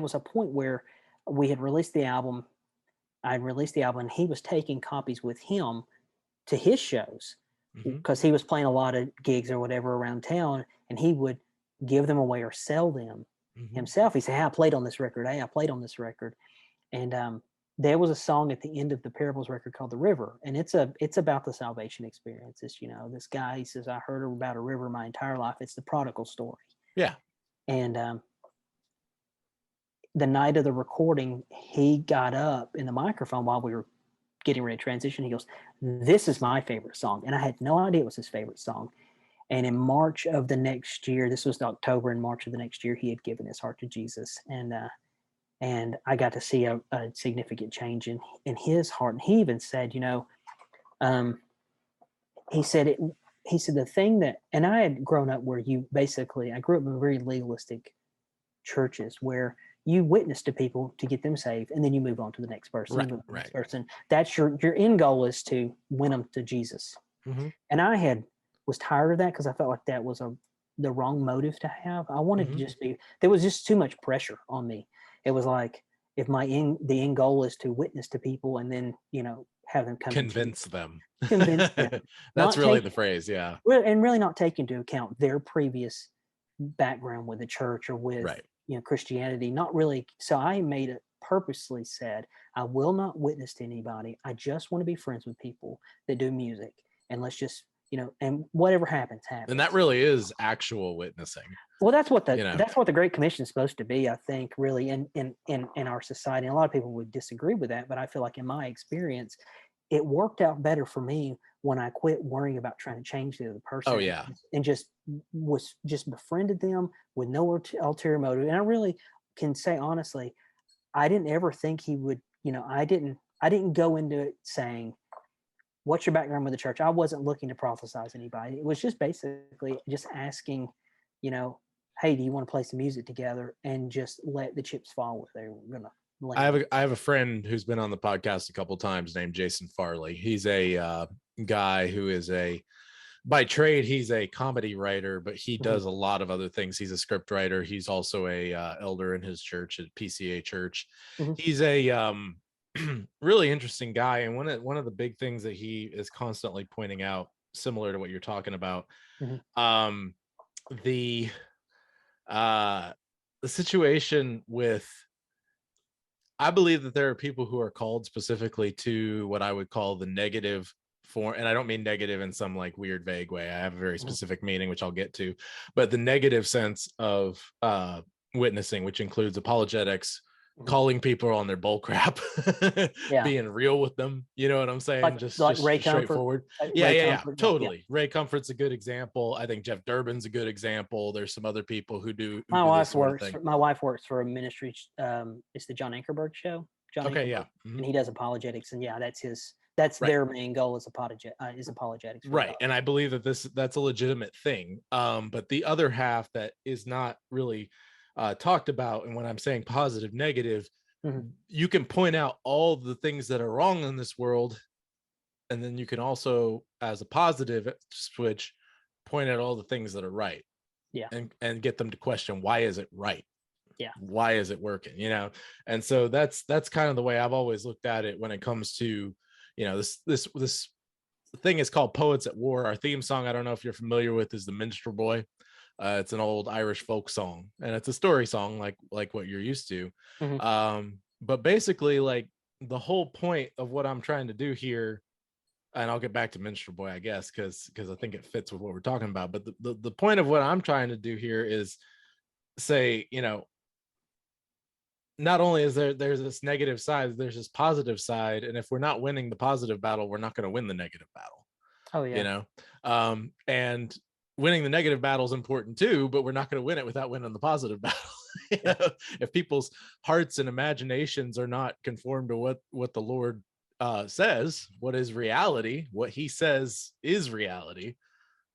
was a point where we had released the album. I'd released the album, and he was taking copies with him to his shows because he was playing a lot of gigs or whatever around town, and he would give them away or sell them himself. He said, hey, I played on this record. Hey, I played on this record. And there was a song at the end of the Parables record called The River. And it's about the salvation experience. It's, this guy, he says, I heard about a river my entire life. It's the prodigal story. Yeah. And the night of the recording, he got up in the microphone while we were getting ready to transition. He goes, this is my favorite song. And I had no idea it was his favorite song. And in March of the next year, this was October, and March of the next year, he had given his heart to Jesus. And I got to see a significant change in his heart. And he even said, he said the thing that, and I had grown up where I grew up in very legalistic churches where you witness to people to get them saved, and then you move on to the next person. Right. Person. That's your end goal, is to win them to Jesus. And I was tired of that because I felt like that was the wrong motive to have. I wanted to just there was just too much pressure on me. It was like, if the end goal is to witness to people and then, have them come Convince them. convince them, That's not really take, the phrase. Yeah. and really not take into account their previous background with the church or with, Right. Christianity, not really. So I made it purposely said, I will not witness to anybody. I just want to be friends with people that do music, and let's just, and whatever happens. And that really is actual witnessing. Well, that's what the Great Commission is supposed to be, I think, really in our society. And a lot of people would disagree with that, but I feel like in my experience, it worked out better for me when I quit worrying about trying to change the other person. Oh, yeah. And just befriended them with no ulterior motive. And I really can say honestly, I didn't ever think he would, I didn't go into it saying, what's your background with the church? I wasn't looking to prophesize anybody. It was just basically just asking, hey, do you want to play some music together, and just let the chips fall where they were going to land. I have a friend who's been on the podcast a couple times named Jason Farley. He's a guy who is by trade, he's a comedy writer, but he does a lot of other things. He's a script writer. He's also a elder in his church at PCA Church. He's a really interesting guy, and one of the big things that he is constantly pointing out, similar to what you're talking about, the situation with, I believe that there are people who are called specifically to what I would call the negative form, and I don't mean negative in some like weird vague way. I have a very specific meaning, which I'll get to, but the negative sense of witnessing, which includes apologetics, calling people on their bull crap, being real with them, you know what I'm saying? Like just Ray straightforward. Comfort. Yeah, totally. Ray Comfort's a good example. I think Jeff Durbin's a good example. There's some other people who do. My wife works for a ministry. It's the John Ankerberg show. And he does apologetics, and that's their main goal is apologetics. Right, and I believe that that's a legitimate thing. But the other half that is not really talked about, and when I'm saying positive, negative, you can point out all the things that are wrong in this world, and then you can also, as a positive switch, point out all the things that are right. And get them to question, why is it right? Why is it working? And so that's kind of the way I've always looked at it when it comes to, this thing is called Poets at War. Our theme song, I don't know if you're familiar with, is the Minstrel Boy. It's an old Irish folk song, and it's a story song like what you're used to. But basically, like, the whole point of what I'm trying to do here, and I'll get back to Minstrel Boy, I guess, because I think it fits with what we're talking about. But the point of what I'm trying to do here is say, not only is there's this negative side, there's this positive side, and if we're not winning the positive battle, we're not going to win the negative battle. Oh yeah. And winning the negative battle is important too, but we're not going to win it without winning the positive battle. If people's hearts and imaginations are not conformed to what the Lord says, what is reality, what he says is reality,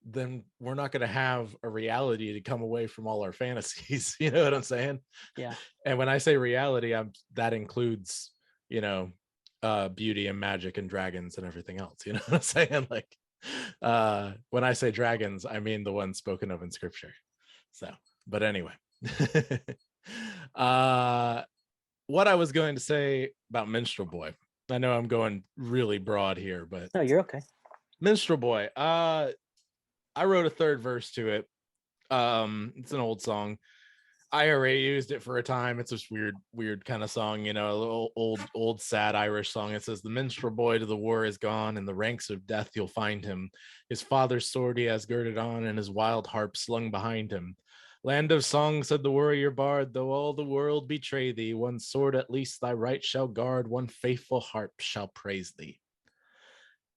then we're not going to have a reality to come away from all our fantasies. You know what I'm saying? Yeah. And when I say reality, that includes, beauty and magic and dragons and everything else. You know what I'm saying? Like, when I say dragons, I mean the ones spoken of in scripture. So, but anyway, what I was going to say about Minstrel Boy, I know I'm going really broad here, but no, you're okay. Minstrel Boy, I wrote a third verse to it. It's an old song. IRA used it for a time. It's this weird kind of song, a little old sad Irish song. It says, "The minstrel boy to the war is gone, in the ranks of death you'll find him. His father's sword he has girded on, and his wild harp slung behind him. Land of song," said the warrior bard, "though all the world betray thee, one sword at least thy right shall guard, one faithful harp shall praise thee."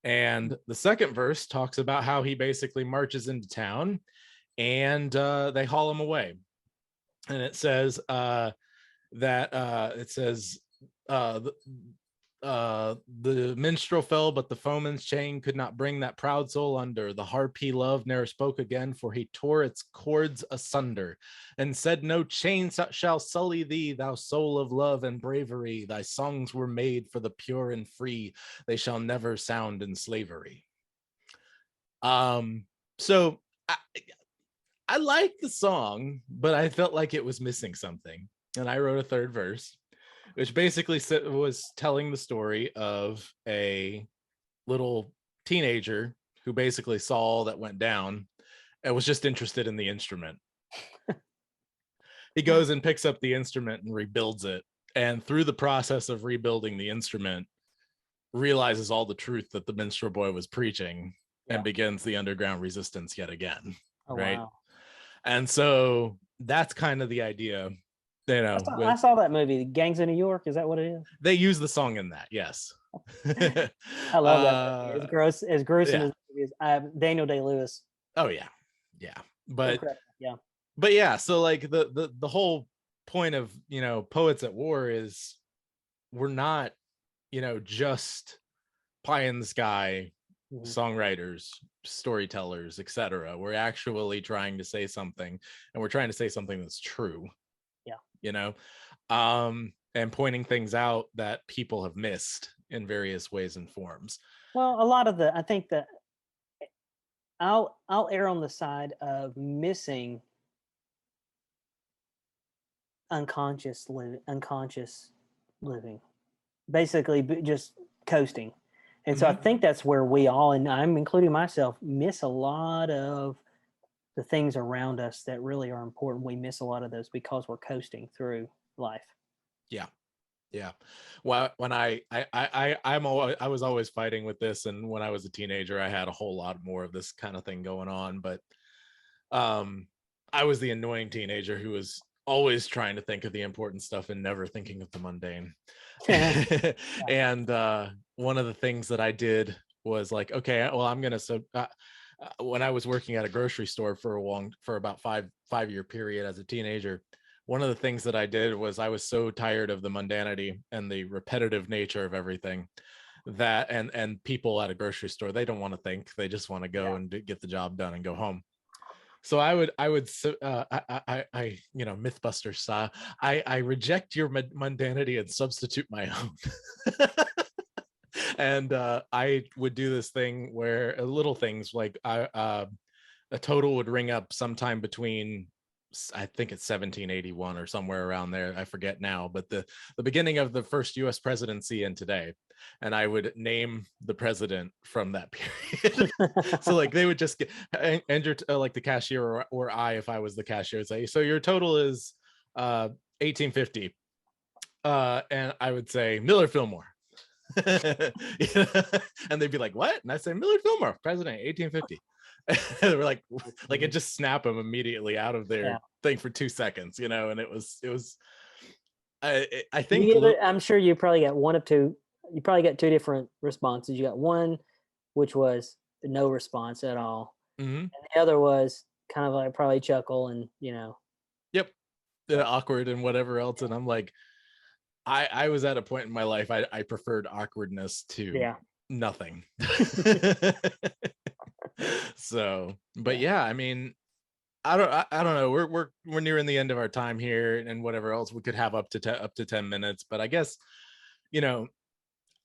And the second verse talks about how he basically marches into town, and they haul him away. And it says the minstrel fell, but the foeman's chain could not bring that proud soul under. The harp he loved ne'er spoke again, for he tore its cords asunder, and said, "No chain shall sully thee, thou soul of love and bravery. Thy songs were made for the pure and free, they shall never sound in slavery." So I liked the song, but I felt like it was missing something, and I wrote a third verse. which basically was telling the story of a little teenager who basically saw all that went down and was just interested in the instrument. He goes and picks up the instrument and rebuilds it, and through the process of rebuilding the instrument, realizes all the truth that the minstrel boy was preaching, and begins the underground resistance yet again. Oh, right. wow. And so that's kind of the idea. I saw that movie, Gangs of New York. Is that what it is? They use the song in that, yes. I love that movie. It's gross, as gruesome as it is. Daniel Day-Lewis. Oh yeah, but incredible. But yeah, so like the whole point of Poets at War is we're not just pie in the sky songwriters, storytellers, etc. We're actually trying to say something, and we're trying to say something that's true. And pointing things out that people have missed in various ways and forms. Well, a lot of I think that I'll err on the side of missing unconscious living, basically just coasting. And so I think that's where we all, and I'm including myself, miss a lot of the things around us that really are important. We miss a lot of those because we're coasting through life. Yeah. Well, when I was always fighting with this, and when I was a teenager, I had a whole lot more of this kind of thing going on. But I was the annoying teenager who was always trying to think of the important stuff and never thinking of the mundane. And one of the things that I did was like, okay, well, I'm gonna when I was working at a grocery store for about five-year period as a teenager, one of the things that I did was I was so tired of the mundanity and the repetitive nature of everything that and people at a grocery store, they don't want to think, they just want to go and get the job done and go home. So I would Mythbusters style, I reject your mundanity and substitute my own. And I would do this thing where little things like a total would ring up sometime between, I think it's 1781 or somewhere around there. I forget now, but the beginning of the first US presidency and today. And I would name the president from that period. So like they would just get enter like the cashier or I, if I was the cashier, would say, so your total is 1850. And I would say Miller Fillmore. And they'd be like, what? And I say Miller Fillmore, president, 1850. They were like it just snap them immediately out of their thing for 2 seconds, and it was I think I'm sure you probably got one of two. You probably got two different responses. You got one which was no response at all, and the other was kind of like probably chuckle and awkward and whatever else. And I'm like, I was at a point in my life I preferred awkwardness to nothing. So, but yeah, I mean, I don't know. We're nearing the end of our time here, and whatever else we could have up to 10 minutes. But I guess,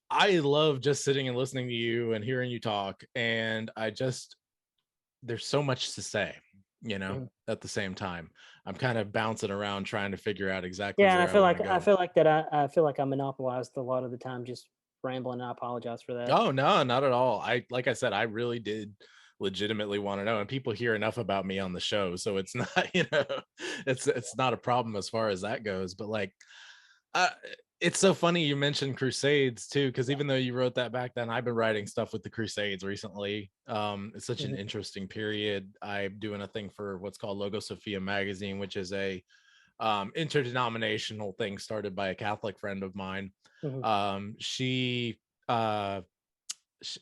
I love just sitting and listening to you and hearing you talk, and there's so much to say, at the same time. I'm kind of bouncing around trying to figure out exactly. Yeah, and I feel like I monopolized a lot of the time just rambling. I apologize for that. Oh no, not at all. Like I said, I really did legitimately want to know, and people hear enough about me on the show, so it's not it's not a problem as far as that goes. But like it's so funny you mentioned Crusades too, because even though you wrote that back then, I've been writing stuff with the Crusades recently. It's such an interesting period. I'm doing a thing for what's called Logo Sophia magazine, which is a interdenominational thing started by a Catholic friend of mine. I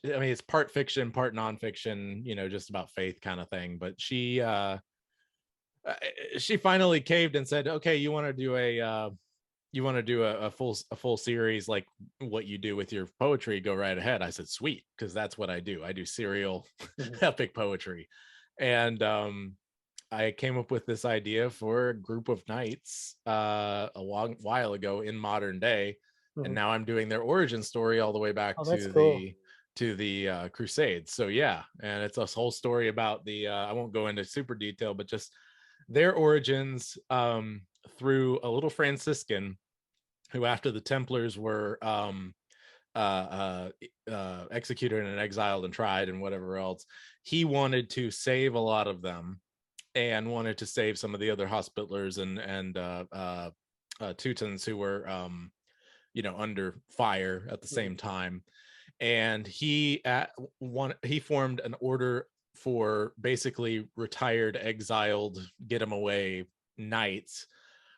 mean, it's part fiction, part nonfiction, just about faith kind of thing. But she finally caved and said, okay, you want to do a full series like what you do with your poetry, go right ahead. I said, sweet, because that's what I do. I do serial epic poetry. And I came up with this idea for a group of knights a long while ago in modern day. And now I'm doing their origin story all the way back to the Crusades. So yeah, and it's a whole story about the I won't go into super detail, but just their origins through a little Franciscan who, after the Templars were executed and exiled and tried and whatever else, he wanted to save a lot of them and wanted to save some of the other Hospitallers and Teutons who were under fire at the same time. And he formed an order for basically retired, exiled, get them away knights,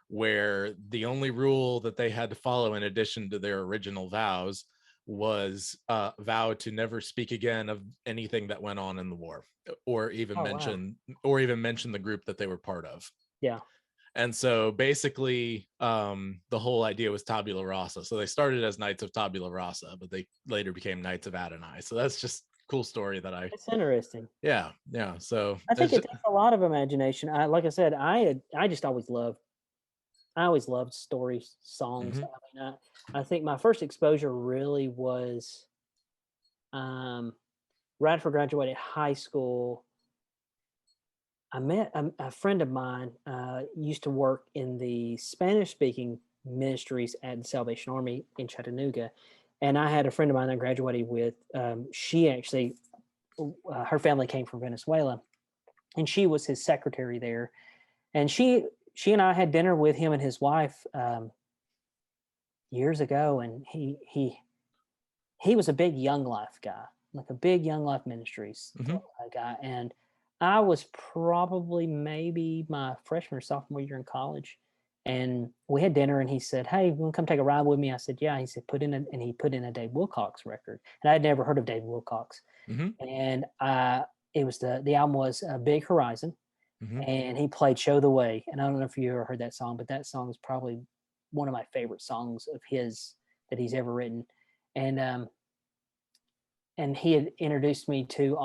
where the only rule that they had to follow, in addition to their original vows, was vow to never speak again of anything that went on in the war, or even mention the group that they were part of. Yeah. And so basically, the whole idea was tabula rasa. So they started as Knights of Tabula Rasa, but they later became Knights of Adonai. So that's just a cool story that It's interesting. Yeah. So I think it takes a lot of imagination. Like I said, I just always loved story songs. Mm-hmm. I mean, I think my first exposure really was right after graduating high school. I met a friend of mine used to work in the Spanish-speaking ministries at the Salvation Army in Chattanooga, and I had a friend of mine I graduated with. She actually, her family came from Venezuela, and she was his secretary there. And she and I had dinner with him and his wife years ago, and he was a big Young Life guy, like a big Young Life Ministries guy, and I was probably maybe my freshman or sophomore year in college, and we had dinner, and he said, "Hey, you want to come take a ride with me?" I said, "Yeah." He said, and he put in a Dave Wilcox record, and I had never heard of Dave Wilcox, and it was the album was Big Horizon, and he played "Show the Way," and I don't know if you ever heard that song, but that song is probably one of my favorite songs of his that he's ever written, and he had introduced me to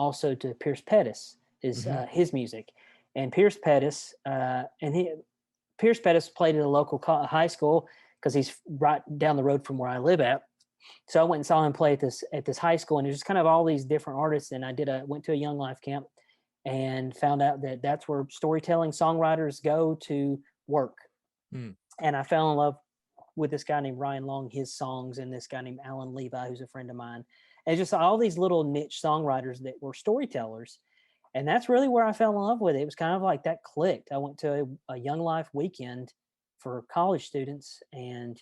Pierce Pettis. His music, and Pierce Pettis played at a local high school because he's right down the road from where I live at. So I went and saw him play at this high school, and there's just kind of all these different artists. And I went to a Young Life camp and found out that that's where storytelling songwriters go to work. And I fell in love with this guy named Ryan Long, his songs, and this guy named Alan Levi, who's a friend of mine, and just all these little niche songwriters that were storytellers. And that's really where I fell in love with it. It was kind of like that clicked. I went to a Young Life weekend for college students, and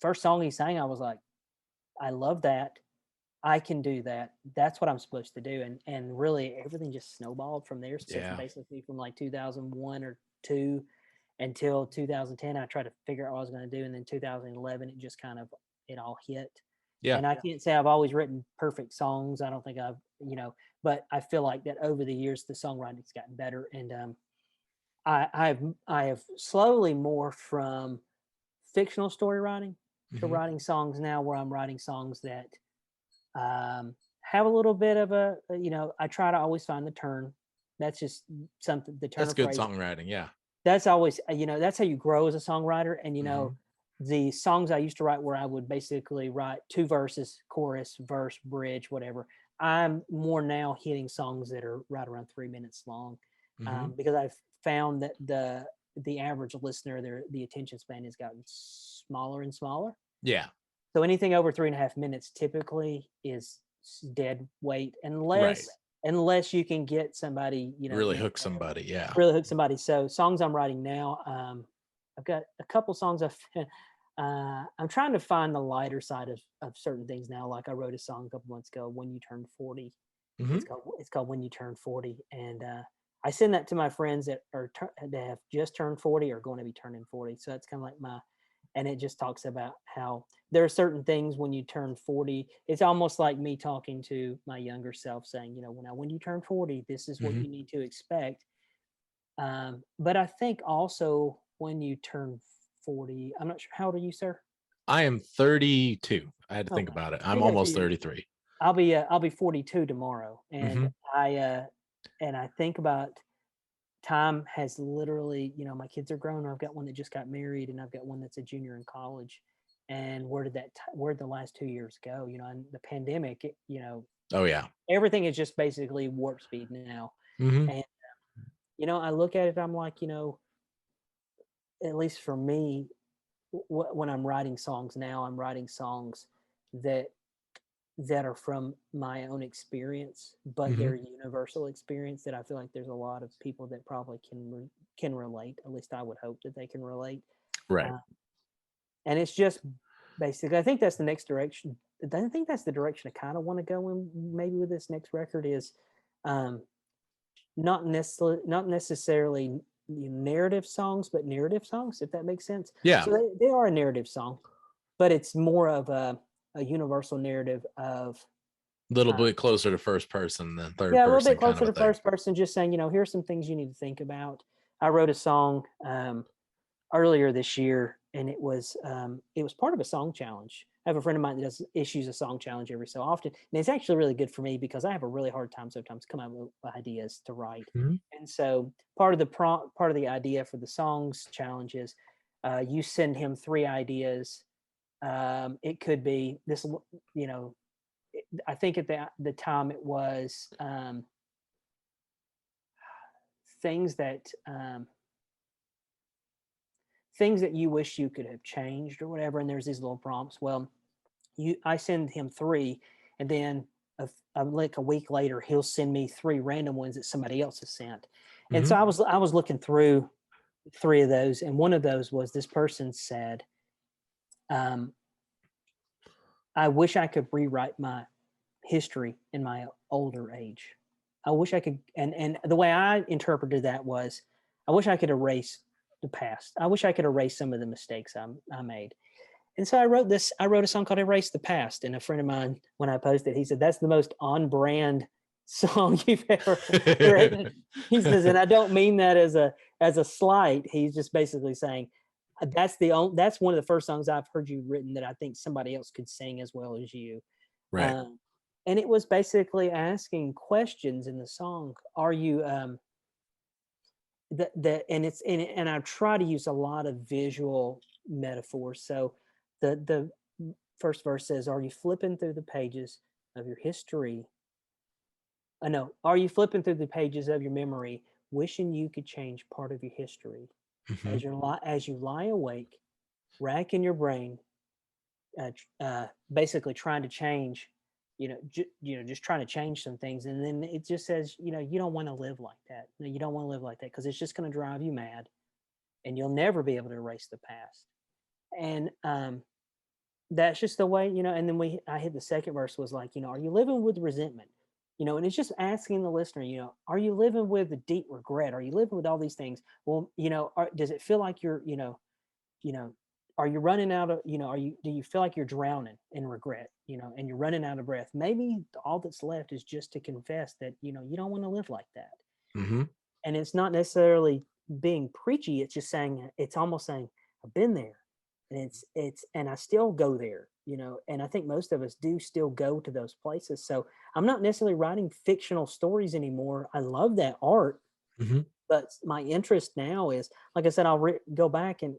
first song he sang, I was like, I love that. I can do that. That's what I'm supposed to do. And really everything just snowballed from there. So basically from like 2001 or 2 until 2010, I tried to figure out what I was going to do. And then 2011, it all hit. Yeah. And I can't say I've always written perfect songs. I don't think I've, but I feel like that over the years, the songwriting's gotten better. And I have slowly morphed from fictional story writing to writing songs now, where I'm writing songs that have a little bit of I try to always find the turn. That's just something, the turn. That's good phrasing. Songwriting. Yeah. That's always, that's how you grow as a songwriter. And, the songs I used to write where I would basically write 2 verses, chorus, verse, bridge, whatever. I'm more now hitting songs that are right around 3 minutes long, because I've found that the average listener, the attention span has gotten smaller and smaller. Yeah. So anything over 3.5 minutes typically is dead weight, unless you can get somebody, really hook somebody. Yeah. Really hook somebody. So songs I'm writing now, I've got a couple songs I'm trying to find the lighter side of certain things now. Like I wrote a song a couple months ago, "When You Turn 40." It's called "When You Turn 40," and I send that to my friends that have just turned 40 or going to be turning 40. So that's kind of like and it just talks about how there are certain things when you turn 40. It's almost like me talking to my younger self, saying, when you turn 40, this is what you need to expect. But I think also when you turn 40, I'm not sure, how old are you, sir? I am 32. I had to think about it. I'm almost 33. I'll be 42 tomorrow, and I think about time has literally, my kids are grown. I've got one that just got married, and I've got one that's a junior in college. And where did the last 2 years go? And the pandemic, oh yeah, everything is just basically warp speed now. And I look at it, I'm like, at least for me, when I'm writing songs now, I'm writing songs that are from my own experience, but Mm-hmm. they're universal experience that I feel like there's a lot of people that probably can relate. At least I would hope that they can relate. Right. And it's just basically, I think that's the next direction. I think that's the direction I kind of want to go in. Maybe with this next record is not necessarily narrative songs, but narrative songs, if that makes sense. Yeah. So they are a narrative song, but it's more of a universal narrative of A little bit closer to first person than third person. Yeah, a little bit kind closer of to first person, just saying, here's some things you need to think about. I wrote a song earlier this year, and it was part of a song challenge. I have a friend of mine that issues a song challenge every so often, and it's actually really good for me because I have a really hard time sometimes coming up with ideas to write. Mm-hmm. And so part of the idea for the songs challenge is you send him 3 ideas. It could be this, I think at the time it was things that you wish you could have changed or whatever, and there's these little prompts. Well, I send him 3, and then like a week later he'll send me 3 random ones that somebody else has sent. And so I was looking through 3 of those, and one of those was this person said, I wish I could rewrite my history in my older age. I wish I could, and the way I interpreted that was, I wish I could erase the past. I wish I could erase some of the mistakes I made. And so I wrote a song called Erase the Past. And a friend of mine, when I posted, he said, that's the most on brand song you've ever written. He says, and I don't mean that as a slight. He's just basically saying, that's one of the first songs I've heard you written that I think somebody else could sing as well as you. Right. And it was basically asking questions in the song. Are you and I try to use a lot of visual metaphors. So the first verse says, are you flipping through the pages of your history? No, are you flipping through the pages of your memory, wishing you could change part of your history? Mm-hmm. As you lie awake, racking your brain, basically trying to change, just trying to change some things. And then it just says, you don't want to live like that. No, you don't want to live like that because it's just going to drive you mad, and you'll never be able to erase the past. And that's just the way, and then I hit the second verse was like, are you living with resentment? And it's just asking the listener, are you living with a deep regret? Are you living with all these things? Well, does it feel like you're, are you running out of, do you feel like you're drowning in regret, and you're running out of breath? Maybe all that's left is just to confess that, you don't want to live like that. Mm-hmm. And it's not necessarily being preachy. It's just saying, it's almost saying, I've been there, and and I still go there, and I think most of us do still go to those places. So I'm not necessarily writing fictional stories anymore. I love that art, Mm-hmm. but my interest now is, like I said, I'll go back and,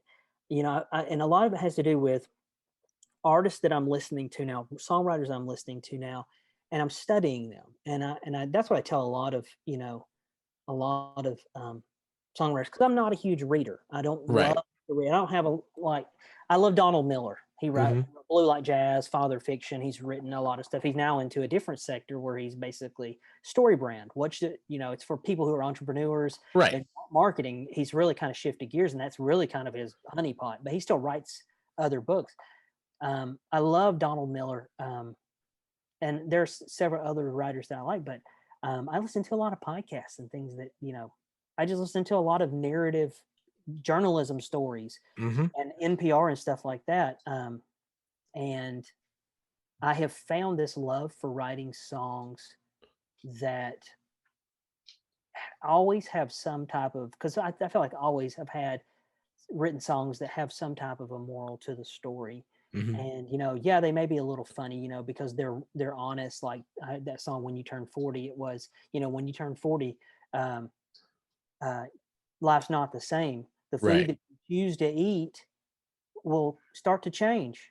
and a lot of it has to do with artists that I'm listening to now, songwriters I'm listening to now, and I'm studying them. And that's what I tell a lot of songwriters, because I'm not a huge reader. I don't Right. love to read. I don't have I love Donald Miller. He writes Blue Like Jazz, Father Fiction. He's written a lot of stuff. He's now into a different sector where he's basically story brand. It's for people who are entrepreneurs, Right. and marketing. He's really kind of shifted gears, and that's really kind of his honeypot. But he still writes other books. I love Donald Miller, and there's several other writers that I like. But I listen to a lot of podcasts and things that I just listen to a lot of narrative journalism stories and NPR and stuff like that. And I have found this love for writing songs that always have some type of, because I feel like I always have had written songs that have some type of a moral to the story. And they may be a little funny, because they're honest. Like that song "When You Turn 40," it was, when you turn 40, life's not the same. The food that you choose to eat will start to change.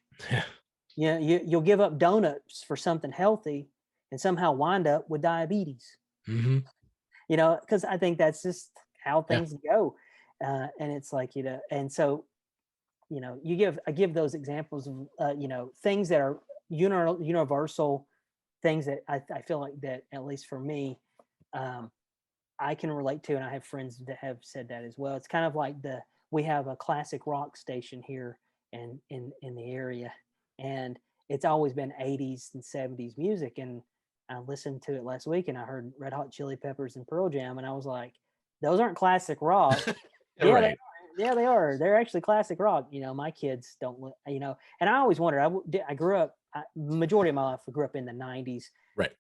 You'll give up donuts for something healthy, and somehow wind up with diabetes. Because I think that's just how things go. And it's like, and so I give those examples of things that are universal, things that I feel like that, at least for me, I can relate to, and I have friends that have said that as well. It's kind of like we have a classic rock station here in the area, and it's always been 80s and 70s music. And I listened to it last week, and I heard Red Hot Chili Peppers and Pearl Jam, and I was like, those aren't classic rock. Yeah, Right. they are. They're actually classic rock. My kids don't, and I always wondered, I grew up, majority of my life, I grew up in the 90s. Right.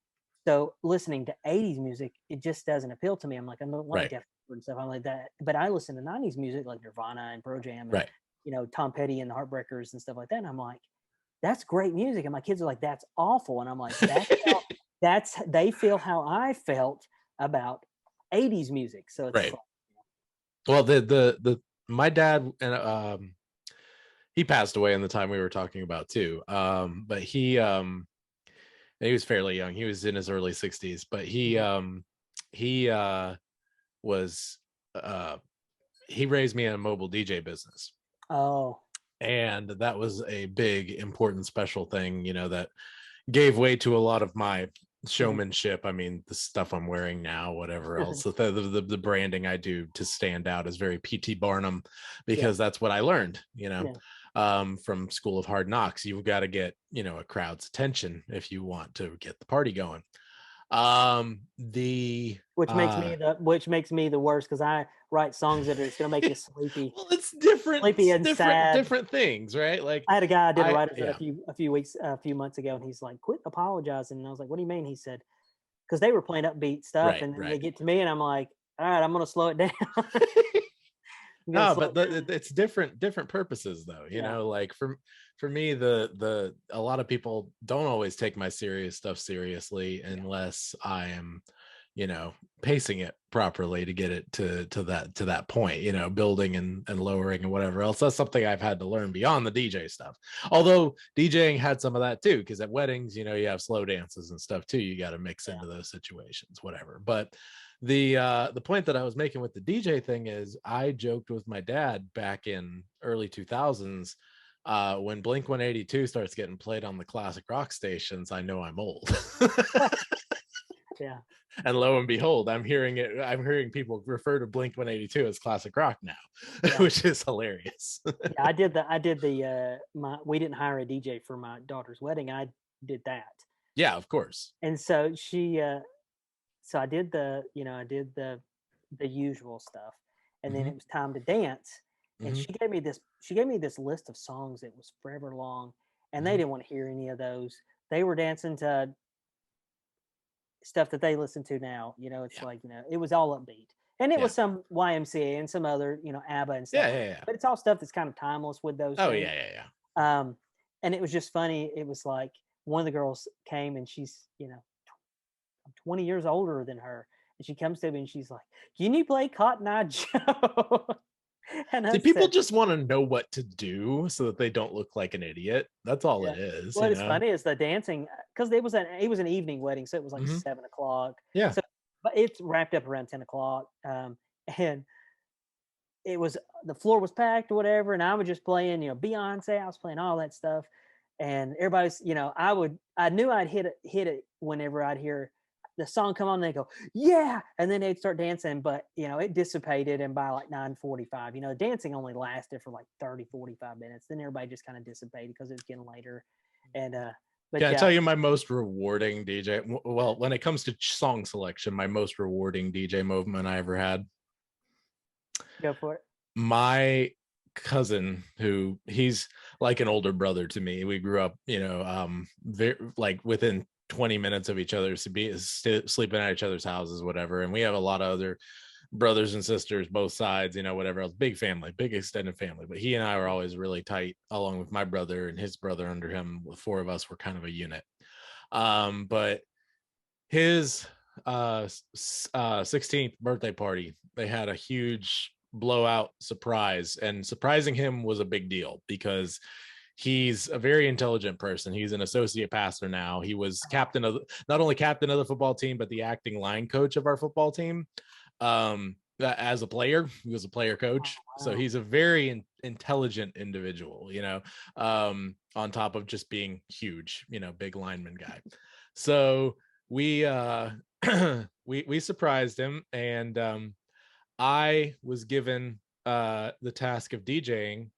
So listening to 80s music, it just doesn't appeal to me. I'm like, I don't like Def Leppard and stuff. I'm like that. But I listen to 90s music like Nirvana and Pearl Jam and, Tom Petty and the Heartbreakers and stuff like that. And I'm like, that's great music. And my kids are like, that's awful. And I'm like, they feel how I felt about 80s music. So it's right. Well, my dad, and he passed away in the time we were talking about too. But he was fairly young. He was in his early 60s, but he raised me in a mobile DJ business. Oh. And that was a big, important, special thing, that gave way to a lot of my showmanship. I mean, the stuff I'm wearing now, whatever else, the branding I do to stand out is very P.T. Barnum, because that's what I learned, from School of Hard Knocks. You've got to get, a crowd's attention if you want to get the party going. Which makes me the worst, because I write songs that are just gonna make you sleepy. Well, it's different, sleepy and sad. Different things, right? Like, I had a guy I did a writer for a few months ago, and he's like, "Quit apologizing." And I was like, "What do you mean?" He said, "Because they were playing upbeat stuff, and then they get to me, and I'm like, all right, I'm gonna slow it down." No, but it's different purposes though. Like for me, a lot of people don't always take my serious stuff seriously unless I am, pacing it properly to get it to that point, building and lowering and whatever else. That's something I've had to learn beyond the DJ stuff. Although DJing had some of that too, because at weddings, you have slow dances and stuff too. You got to mix into those situations, whatever. But the point that I was making with the DJ thing is, I joked with my dad back in early 2000s, when Blink 182 starts getting played on the classic rock stations, I know I'm old. Yeah. And lo and behold, I'm hearing people refer to Blink 182 as classic rock now, which is hilarious. I did we didn't hire a DJ for my daughter's wedding. I did that. Yeah, of course. And so so I did the usual stuff, and then it was time to dance. And she gave me this list of songs that was forever long, and they didn't want to hear any of those. They were dancing to stuff that they listen to now. It's like, it was all upbeat, and it was some YMCA and some other, ABBA and stuff. Yeah. But it's all stuff that's kind of timeless with those. Oh, things. Yeah. And it was just funny. It was like one of the girls came, and she's, I'm 20 years older than her. And she comes to me and she's like, "Can you play Cotton Eye Joe?" And people just want to know what to do so that they don't look like an idiot. That's all it is. What is funny is the dancing, because it was an evening wedding, so it was like 7:00. Yeah. So, but it's wrapped up around 10:00. And it was, the floor was packed or whatever, and I was just playing, Beyonce. I was playing all that stuff, and everybody's, I knew I'd hit it whenever I'd hear the song come on, they go, yeah, and then they'd start dancing, but it dissipated, and by like 9:45, dancing only lasted for like 30-45 minutes, then everybody just kind of dissipated because it was getting later. And but I tell you, my most rewarding DJ, well, when it comes to song selection, my most rewarding DJ moment I ever had, go for it. My cousin, who he's like an older brother to me, we grew up like within 20 minutes of each other, to be sleeping at each other's houses, whatever. And we have a lot of other brothers and sisters, both sides, whatever else, big family, big extended family. But he and I were always really tight, along with my brother and his brother under him. The four of us were kind of a unit. But his 16th birthday party, they had a huge blowout surprise, and surprising him was a big deal because he's a very intelligent person. He's an associate pastor now. He was not only captain of the football team, but the acting line coach of our football team. As a player, he was a player coach. So he's a very intelligent individual, on top of just being huge, big lineman guy. So we we surprised him, and I was given the task of DJing.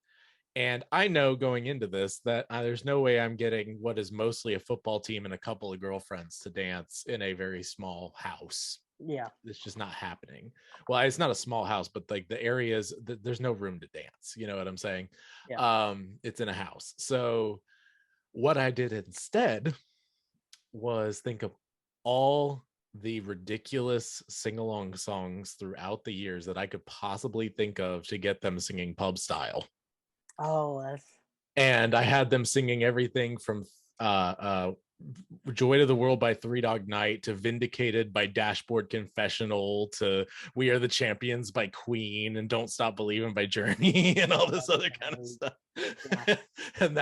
And I know going into this that there's no way I'm getting what is mostly a football team and a couple of girlfriends to dance in a very small house. Yeah. It's just not happening. Well, it's not a small house, but like the areas, there's no room to dance. You know what I'm saying? Yeah. It's in a house. So what I did instead was think of all the ridiculous sing-along songs throughout the years that I could possibly think of to get them singing pub style. Oh, that's... And I had them singing everything from Joy to the World by Three Dog Night to Vindicated by Dashboard Confessional to We Are the Champions by Queen and Don't Stop Believing by Journey and all this other kind of stuff. Yeah. And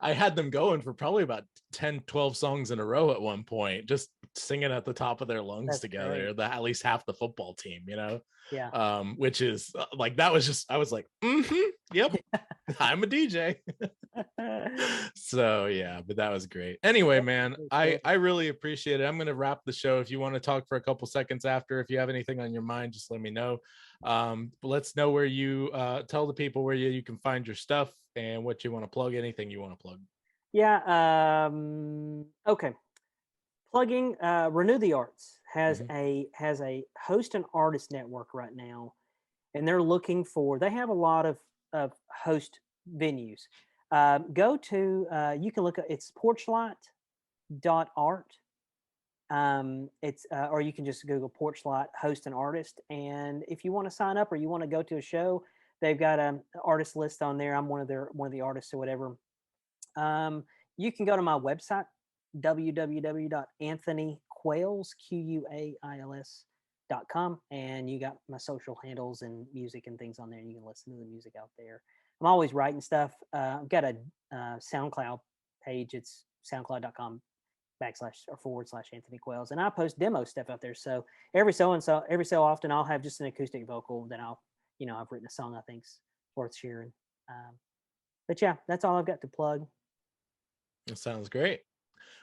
I had them going for probably about 10, 12 songs in a row at one point, just singing at the top of their lungs. That's together, at least half the football team, Yeah. Which is like, that was just, I was like, yep, I'm a DJ. So yeah, but that was great. Anyway, man, I really appreciate it. I'm going to wrap the show. If you want to talk for a couple seconds after, if you have anything on your mind, just let me know. Let's know where you tell the people where you can find your stuff and what you want to plug, anything you want to plug. Yeah. Okay. Plugging Renew the Arts has a host and artist network right now, and they're looking for, they have a lot of host venues. Go to you can look at, it's porchlight.art. It's or you can just Google Porchlight host and artist, and if you want to sign up or you want to go to a show, they've got an artist list on there. I'm one of the artists or whatever. You can go to my website, www.anthonyquails.com, and you got my social handles and music and things on there. You can listen to the music out there. I'm always writing stuff. I've got a SoundCloud page. It's soundcloud.com//Anthony Quails, and I post demo stuff out there. So every so often I'll have just an acoustic vocal. Then I've written a song I think's worth sharing. But yeah, that's all I've got to plug. That sounds great.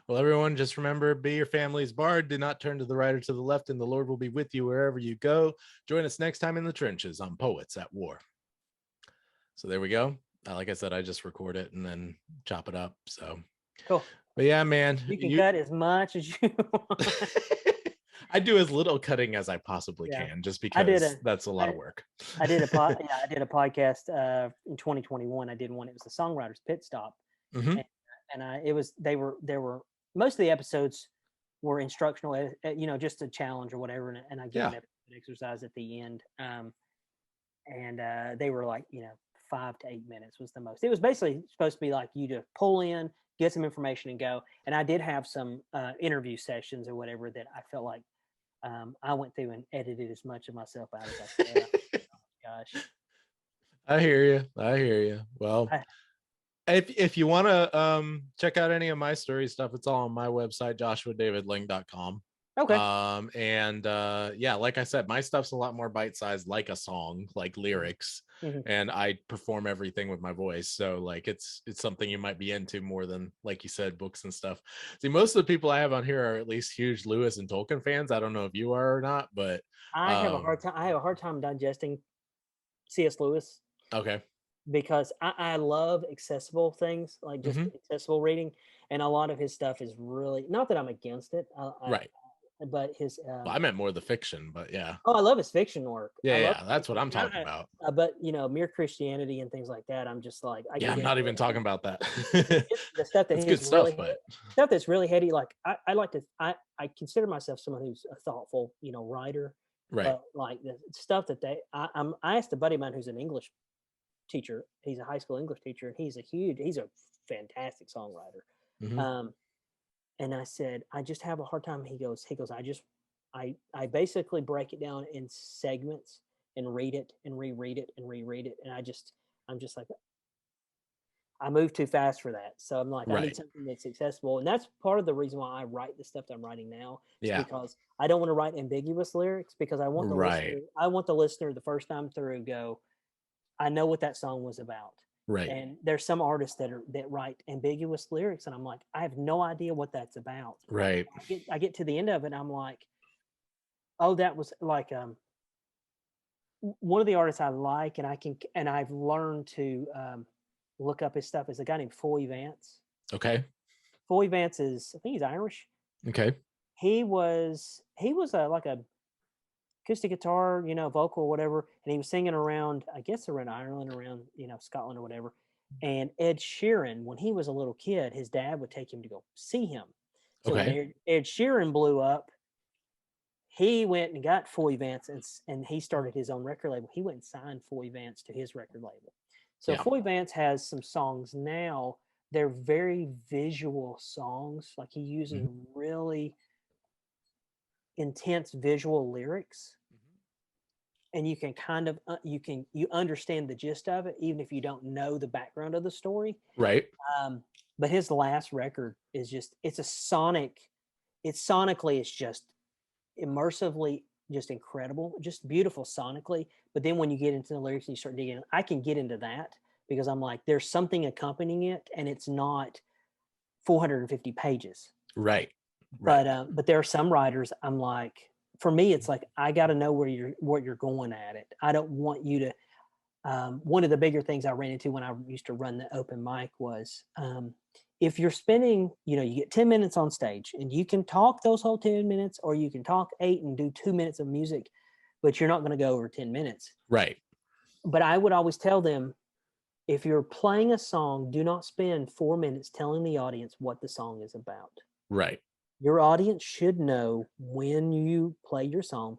Well, everyone, just remember, be your family's bard. Do not turn to the right or to the left, and the Lord will be with you wherever you go. Join us next time in the trenches on Poets at War. So there we go. Like I said, I just record it and then chop it up. So cool. But yeah, man, you can cut as much as you want. I do as little cutting as I possibly can, just because that's a lot of work. I did a podcast in 2021. I did one. It was the Songwriters Pit Stop, and they were most of the episodes were instructional, just a challenge or whatever, and I gave an exercise at the end, and they were like 5 to 8 minutes was the most. It was basically supposed to be like you to pull in, get some information, and go. And I did have some interview sessions or whatever that I felt like I went through and edited as much of myself out as I could. Gosh, I hear you. Well, if you want to check out any of my story stuff, it's all on my website, joshuadavidling.com. Okay. Yeah, like I said, my stuff's a lot more bite-sized, like a song, like lyrics, and I perform everything with my voice. So like it's something you might be into more than, like you said, books and stuff. See, most of the people I have on here are at least huge Lewis and Tolkien fans. I don't know if you are or not, but I have a hard time digesting C.S. Lewis. Okay. Because I love accessible things, like just accessible reading, and a lot of his stuff is really, not that I'm against it, right? But his well, I meant more the fiction, but yeah. Oh, I love his fiction work. Yeah, that's what I'm talking about. But Mere Christianity and things like that, I'm just like, I'm not even talking about that. The stuff that it's good stuff, but stuff that's really heady. Like I like to, I consider myself someone who's a thoughtful, writer. Right. Like the stuff that I asked a buddy of mine who's an English teacher. He's a high school English teacher, and he's a fantastic songwriter. And I said, I just have a hard time. He goes, I basically break it down in segments and read it and reread it and reread it. And I'm just like, I move too fast for that. So I'm like, I need something that's accessible. And that's part of the reason why I write the stuff that I'm writing now. Because I don't want to write ambiguous lyrics, because I want the listener the first time through go, I know what that song was about. Right. And there's some artists that write ambiguous lyrics, and I'm like, I have no idea what that's about. Right. I get to the end of it, and I'm like, oh, that was like one of the artists I like, and I've learned to look up his stuff is a guy named Foy Vance. Okay. Foy Vance I think he's Irish. Okay. He was like a acoustic guitar, vocal or whatever, and he was singing around, I guess around Ireland, around Scotland or whatever. And Ed Sheeran, when he was a little kid, his dad would take him to go see him. So Okay. when Ed Sheeran blew up, he went and got Foy Vance, and he started his own record label. He went and signed Foy Vance to his record label. So Yeah. Foy Vance has some songs now. They're very visual songs. Like he uses really intense visual lyrics, and you can kind of you understand the gist of it even if you don't know the background of the story. Right. But his last record is just sonically it's just immersively just incredible, just beautiful sonically. But then when you get into the lyrics and you start digging, I can get into that because I'm like, there's something accompanying it, and it's not 450 pages. Right. But there are some writers I'm like, for me, it's like, I got to know what you're going at it. I don't want you to, one of the bigger things I ran into when I used to run the open mic was, if you're spending, you get 10 minutes on stage and you can talk those whole 10 minutes, or you can talk 8 and do 2 minutes of music, but you're not going to go over 10 minutes. Right. But I would always tell them, if you're playing a song, do not spend 4 minutes telling the audience what the song is about. Right. Your audience should know when you play your song.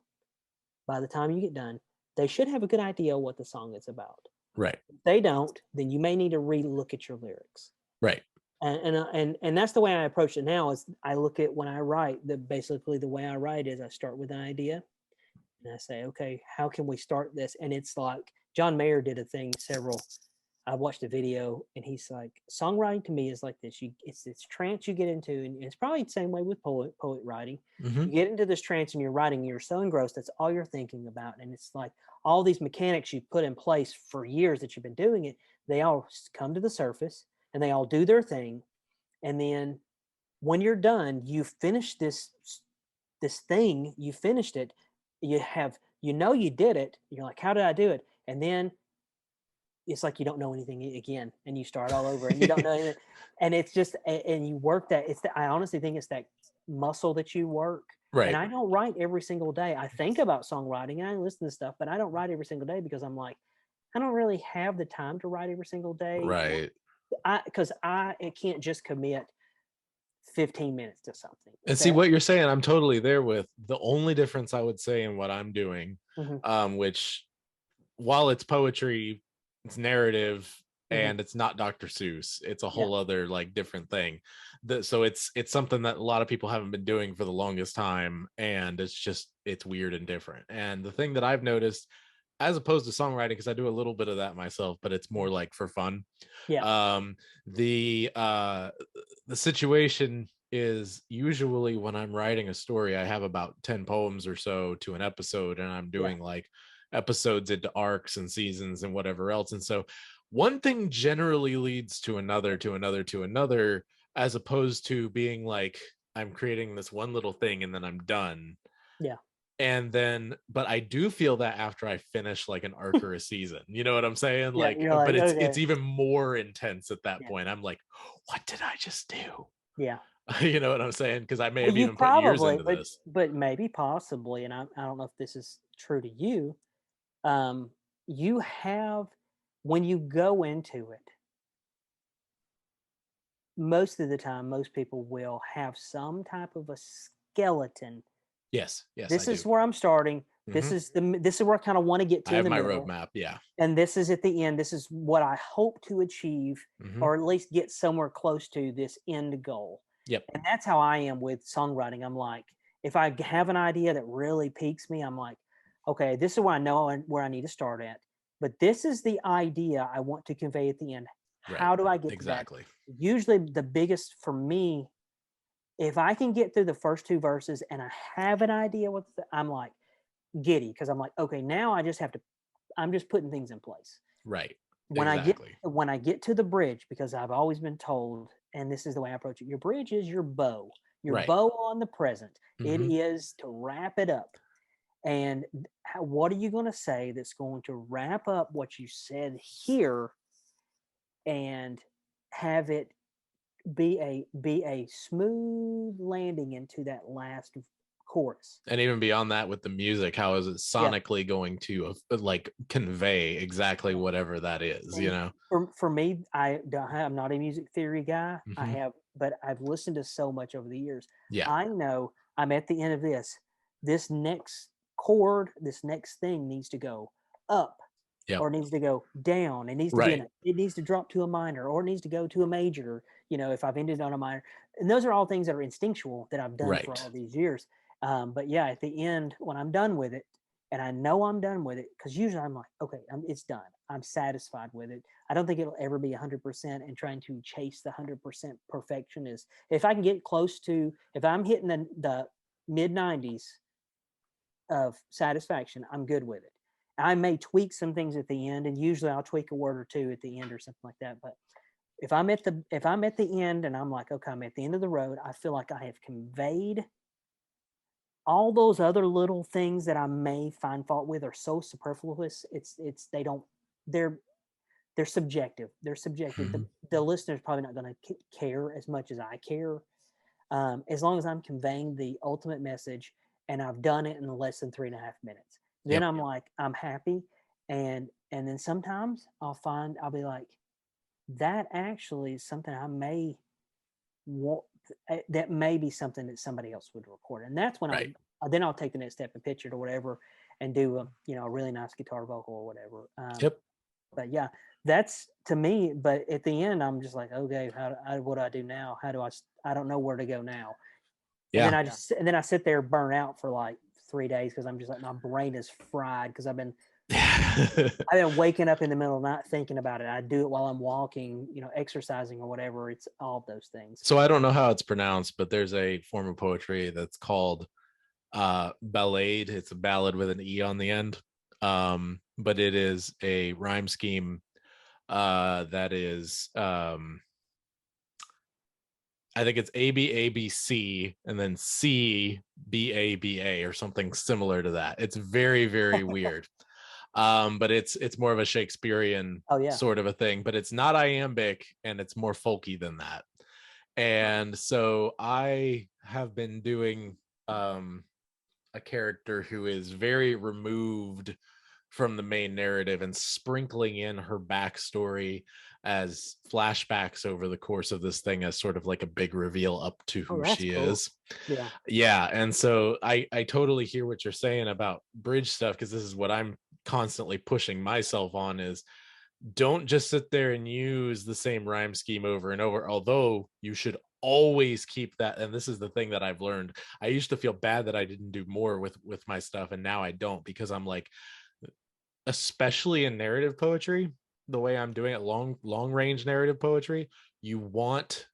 By the time you get done, they should have a good idea what the song is about. Right. If they don't, then you may need to re-look at your lyrics. Right. And that's the way I approach it now. Is I look at when I write, basically the way I write is I start with an idea, and I say, okay, how can we start this? And it's like John Mayer did a thing I watched a video, and he's like, songwriting to me is like this. It's this trance you get into, and it's probably the same way with poet writing. Mm-hmm. You get into this trance and you're writing, and you're so engrossed, that's all you're thinking about. And it's like all these mechanics you put in place for years that you've been doing it, they all come to the surface and they all do their thing. And then when you're done, you finish this thing, you finished it, you did it. You're like, how did I do it? And then it's like you don't know anything again, and you start all over, and you don't know anything. And it's just, and you work that. I honestly think it's that muscle that you work. Right. And I don't write every single day. I think about songwriting and I listen to stuff, but I don't write every single day because I'm like, I don't really have the time to write every single day. Right. Because I can't just commit 15 minutes to something. And see what you're saying, I'm totally there with. The only difference I would say in what I'm doing, which while it's poetry, it's narrative, and it's not Dr. Seuss, it's a whole other like different thing. So it's something that a lot of people haven't been doing for the longest time, and it's weird and different. And the thing that I've noticed, as opposed to songwriting, because I do a little bit of that myself, but it's more like for fun. The situation is usually when I'm writing a story, I have about 10 poems or so to an episode, and I'm doing like episodes into arcs and seasons and whatever else. And so one thing generally leads to another, as opposed to being like, I'm creating this one little thing and then I'm done. Yeah. And then, but I do feel that after I finish like an arc or a season, you know what I'm saying? Yeah, like, but it's even more intense at that point. I'm like, what did I just do? Yeah. You know what I'm saying? Because I may have even put years into this. But maybe possibly, and I don't know if this is true to you. You have, when you go into it, most of the time, most people will have some type of a skeleton. Yes. This is where I'm starting. This is where I kind of want to get to. I have my roadmap. Yeah. And this is at the end. This is what I hope to achieve, or at least get somewhere close to this end goal. Yep. And that's how I am with songwriting. I'm like, if I have an idea that really piques me, I'm like, okay, this is where I know where I need to start at. But this is the idea I want to convey at the end. Right. How do I get exactly to that? Usually the biggest for me, if I can get through the first 2 verses and I have an idea I'm like giddy, because I'm like, okay, now I'm just putting things in place. Right. When Exactly. I get to the bridge, because I've always been told, and this is the way I approach it, your bridge is your bow Right. on the present. It Mhm. is to wrap it up. And what are you going to say that's going to wrap up what you said here and have it be a smooth landing into that last chorus? And even beyond that, with the music, how is it Yeah. sonically going to like convey exactly Yeah. whatever that is, you And know? for me, I'm not a music theory guy. Mhm. But I've listened to so much over the years. Yeah. I know I'm at the end of this. This next chord, this next thing needs to go up, Yep. or it needs to go down. It needs to Right. it needs to drop to a minor, or it needs to go to a major. If I've ended on a minor, and those are all things that are instinctual that I've done for Right. all these years. But yeah, at the end, when I'm done with it, and I know I'm done with it, because usually I'm like, okay, it's done. I'm satisfied with it. I don't think it'll ever be 100%, and trying to chase the 100% perfection is, if I can get close to, if I'm hitting the mid 90s of satisfaction, I'm good with it. I may tweak some things at the end, and usually I'll tweak a word or two at the end or something like that. But if I'm at the end and I'm like, okay, I'm at the end of the road, I feel like I have conveyed all those other little things that I may find fault with are so superfluous. They're subjective. They're subjective. Mhm. The listener's probably not going to care as much as I care. As long as I'm conveying the ultimate message and I've done it in less than 3.5 minutes, then Yep. I'm like, I'm happy. And then sometimes I'll be like, that actually is something I may want, that may be something that somebody else would record. And that's when Right. then I'll take the next step and pitch it or whatever, and do a really nice guitar vocal or whatever. Yep. But yeah, that's to me. But at the end, I'm just like, okay, what do I do now? How do I don't know where to go now. And Yeah. then I sit there burn out for like 3 days, because I'm just like, my brain is fried, because I've been waking up in the middle of the night thinking about it. I do it while I'm walking, exercising or whatever. It's all those things. So I don't know how it's pronounced, but there's a form of poetry that's called ballade. It's a ballad with an E on the end. But it is a rhyme scheme that is I think it's ABABC and then CBABA or something similar to that. It's very, very weird. But it's more of a Shakespearean sort of a thing, but it's not iambic and it's more folky than that. And so I have been doing a character who is very removed from the main narrative and sprinkling in her backstory as flashbacks over the course of this thing as sort of like a big reveal up to who she is. Yeah. And so I totally hear what you're saying about bridge stuff, because this is what I'm constantly pushing myself on, is don't just sit there and use the same rhyme scheme over and over, although you should always keep that. And this is the thing that I've learned. I used to feel bad that I didn't do more with my stuff, and now I don't, because I'm like, especially in narrative poetry, the way I'm doing it, long range narrative poetry, you want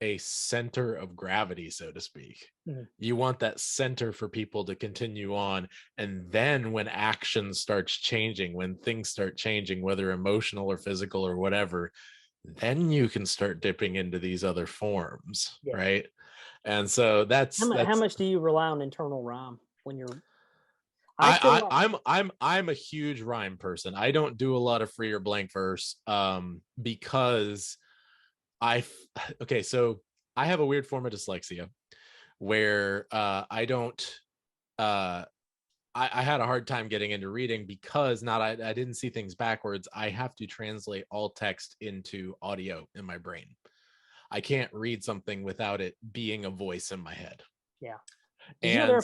a center of gravity, so to speak. Mm-hmm. You want that center for people to continue on. And then when action starts changing, when things start changing, whether emotional or physical or whatever, then you can start dipping into these other forms. Yeah. Right. And so that's how much do you rely on internal rhyme when you're I'm a huge rhyme person. I don't do a lot of free or blank verse because so I have a weird form of dyslexia where I don't I had a hard time getting into reading because I didn't see things backwards. I have to translate all text into audio in my brain. I can't read something without it being a voice in my head. Yeah. Do you know there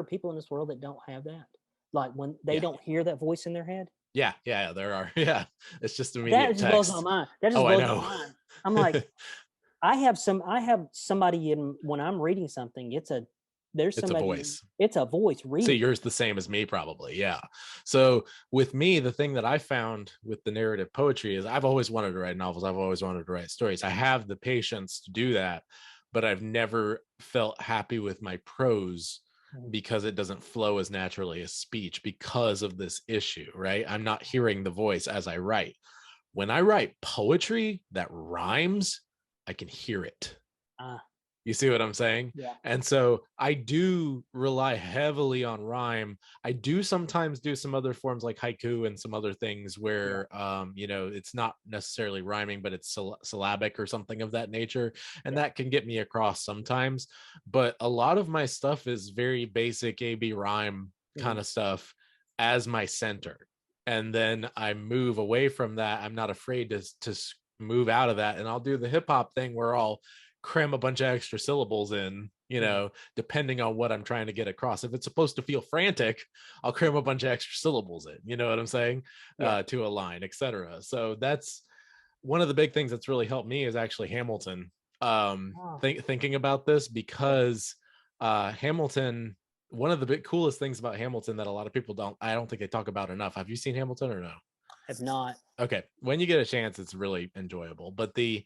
are people in this world that don't have that? Like when they don't hear that voice in their head? Yeah, there are. Yeah. It's just immediate text. That just blows my mind. That just blows my mind. I'm like, I have somebody in, when I'm reading something, it's a voice. It's a voice reading. So yours the same as me, probably. Yeah. So with me, the thing that I found with the narrative poetry is I've always wanted to write novels. I've always wanted to write stories. I have the patience to do that, but I've never felt happy with my prose because it doesn't flow as naturally as speech because of this issue, right? I'm not hearing the voice as I write. When I write poetry that rhymes, I can hear it. You see what I'm saying? Yeah. And so I do rely heavily on rhyme. I do sometimes do some other forms like haiku and some other things where, you know, it's not necessarily rhyming, but it's syllabic or something of that nature. And that can get me across sometimes. But a lot of my stuff is very basic AB rhyme kind of stuff as my center. And then I move away from that. I'm not afraid to move out of that. And I'll do the hip hop thing where I'll cram a bunch of extra syllables in, you know, depending on what I'm trying to get across. If it's supposed to feel frantic, I'll cram a bunch of extra syllables in, you know what I'm saying, to a line, etc. So that's one of the big things that's really helped me is actually Hamilton. Thinking about this, because Hamilton, one of the big coolest things about Hamilton that a lot of people I don't think they talk about enough. Have you seen Hamilton or no? Have not. Okay, when you get a chance, it's really enjoyable. But the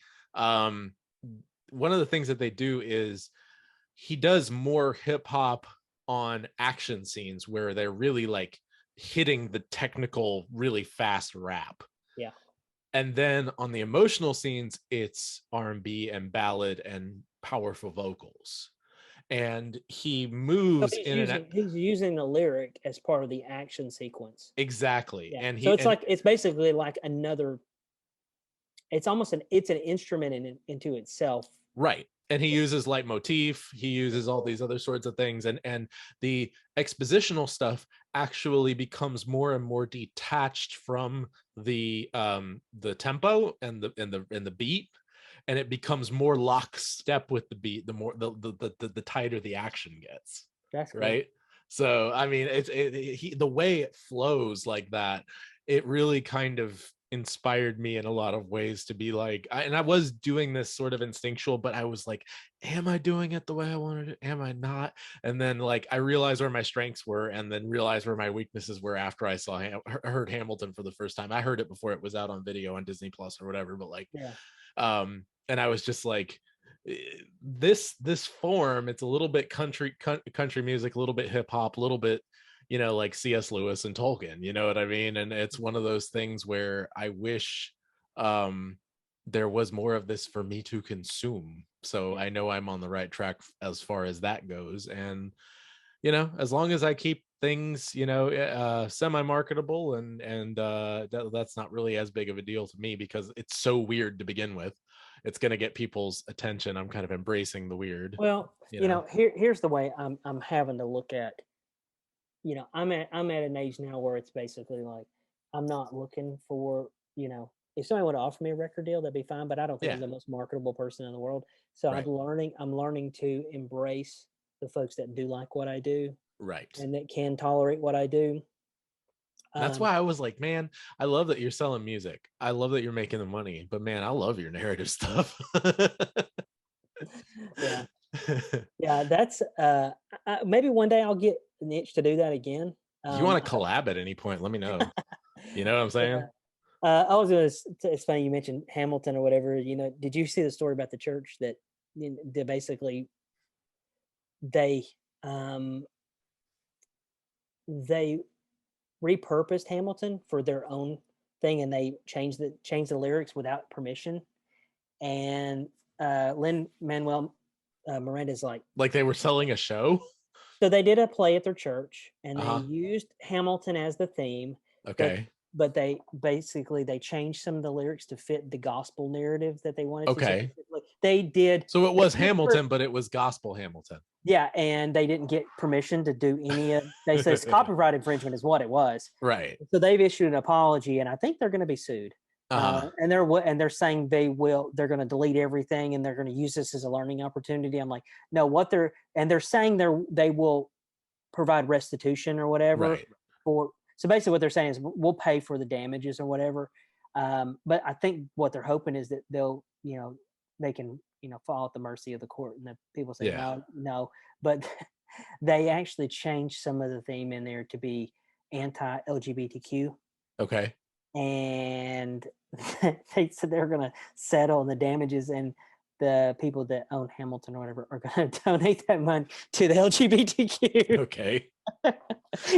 one of the things that they do is he does more hip hop on action scenes where they're really like hitting the technical, really fast rap. Yeah. And then on the emotional scenes, it's R&B and ballad and powerful vocals. And he moves he's using the lyric as part of the action sequence. Exactly. Yeah. And so it's basically like another, it's almost an instrument into itself. Right. And he uses leitmotif, he uses all these other sorts of things, and the expositional stuff actually becomes more and more detached from the tempo and the beat, and it becomes more lockstep with the beat the more the tighter the action gets. That's cool. Right. So I mean, the way it flows like that, it really kind of inspired me in a lot of ways to be like, and I was doing this sort of instinctual, but I was like, am I doing it the way I wanted it? Am I not? And then like I realized where my strengths were, and then realized where my weaknesses were after I heard Hamilton for the first time. I heard it before it was out on video on Disney Plus or whatever, but like, and I was just like, this form, it's a little bit country music, a little bit hip hop, a little bit, you know, like C.S. Lewis and Tolkien, you know what I mean? And it's one of those things where I wish there was more of this for me to consume. So I know I'm on the right track as far as that goes. And, you know, as long as I keep things, you know, semi-marketable and that's not really as big of a deal to me because it's so weird to begin with. It's going to get people's attention. I'm kind of embracing the weird. Well, you know, here's the way I'm having to look at, you know, I'm at an age now where it's basically like, I'm not looking for, you know, if somebody would offer me a record deal, that'd be fine, but I don't think I'm the most marketable person in the world. So I'm learning to embrace the folks that do like what I do. Right. And that can tolerate what I do. That's why I was like, man, I love that you're selling music. I love that you're making the money, but man, I love your narrative stuff. Yeah. Yeah, that's maybe one day I'll get an itch to do that again. If you want to collab at any point, let me know. You know what I'm saying? I was gonna. It's funny you mentioned Hamilton or whatever. You know, did you see the story about the church that basically they repurposed Hamilton for their own thing, and they changed the lyrics without permission. And Lin-Manuel Miranda's like they were selling a show. So they did a play at their church, and they used Hamilton as the theme. Okay. But they changed some of the lyrics to fit the gospel narrative that they wanted. Okay. To. They did. So it was Hamilton, but it was gospel Hamilton. Yeah, and they didn't get permission to do any of. They said it's copyright infringement is what it was. Right. So they've issued an apology, and I think they're going to be sued. And they're saying they're going to delete everything, and they're going to use this as a learning opportunity. I'm like, no, they're saying they will provide restitution or whatever for. So basically what they're saying is we'll pay for the damages or whatever. But I think what they're hoping is that they'll, you know, they can, you know, fall at the mercy of the court, and the people say, no, but they actually changed some of the theme in there to be anti-LGBTQ. Okay. And they said they're going to settle on the damages, and the people that own Hamilton or whatever are going to donate that money to the LGBTQ. Okay.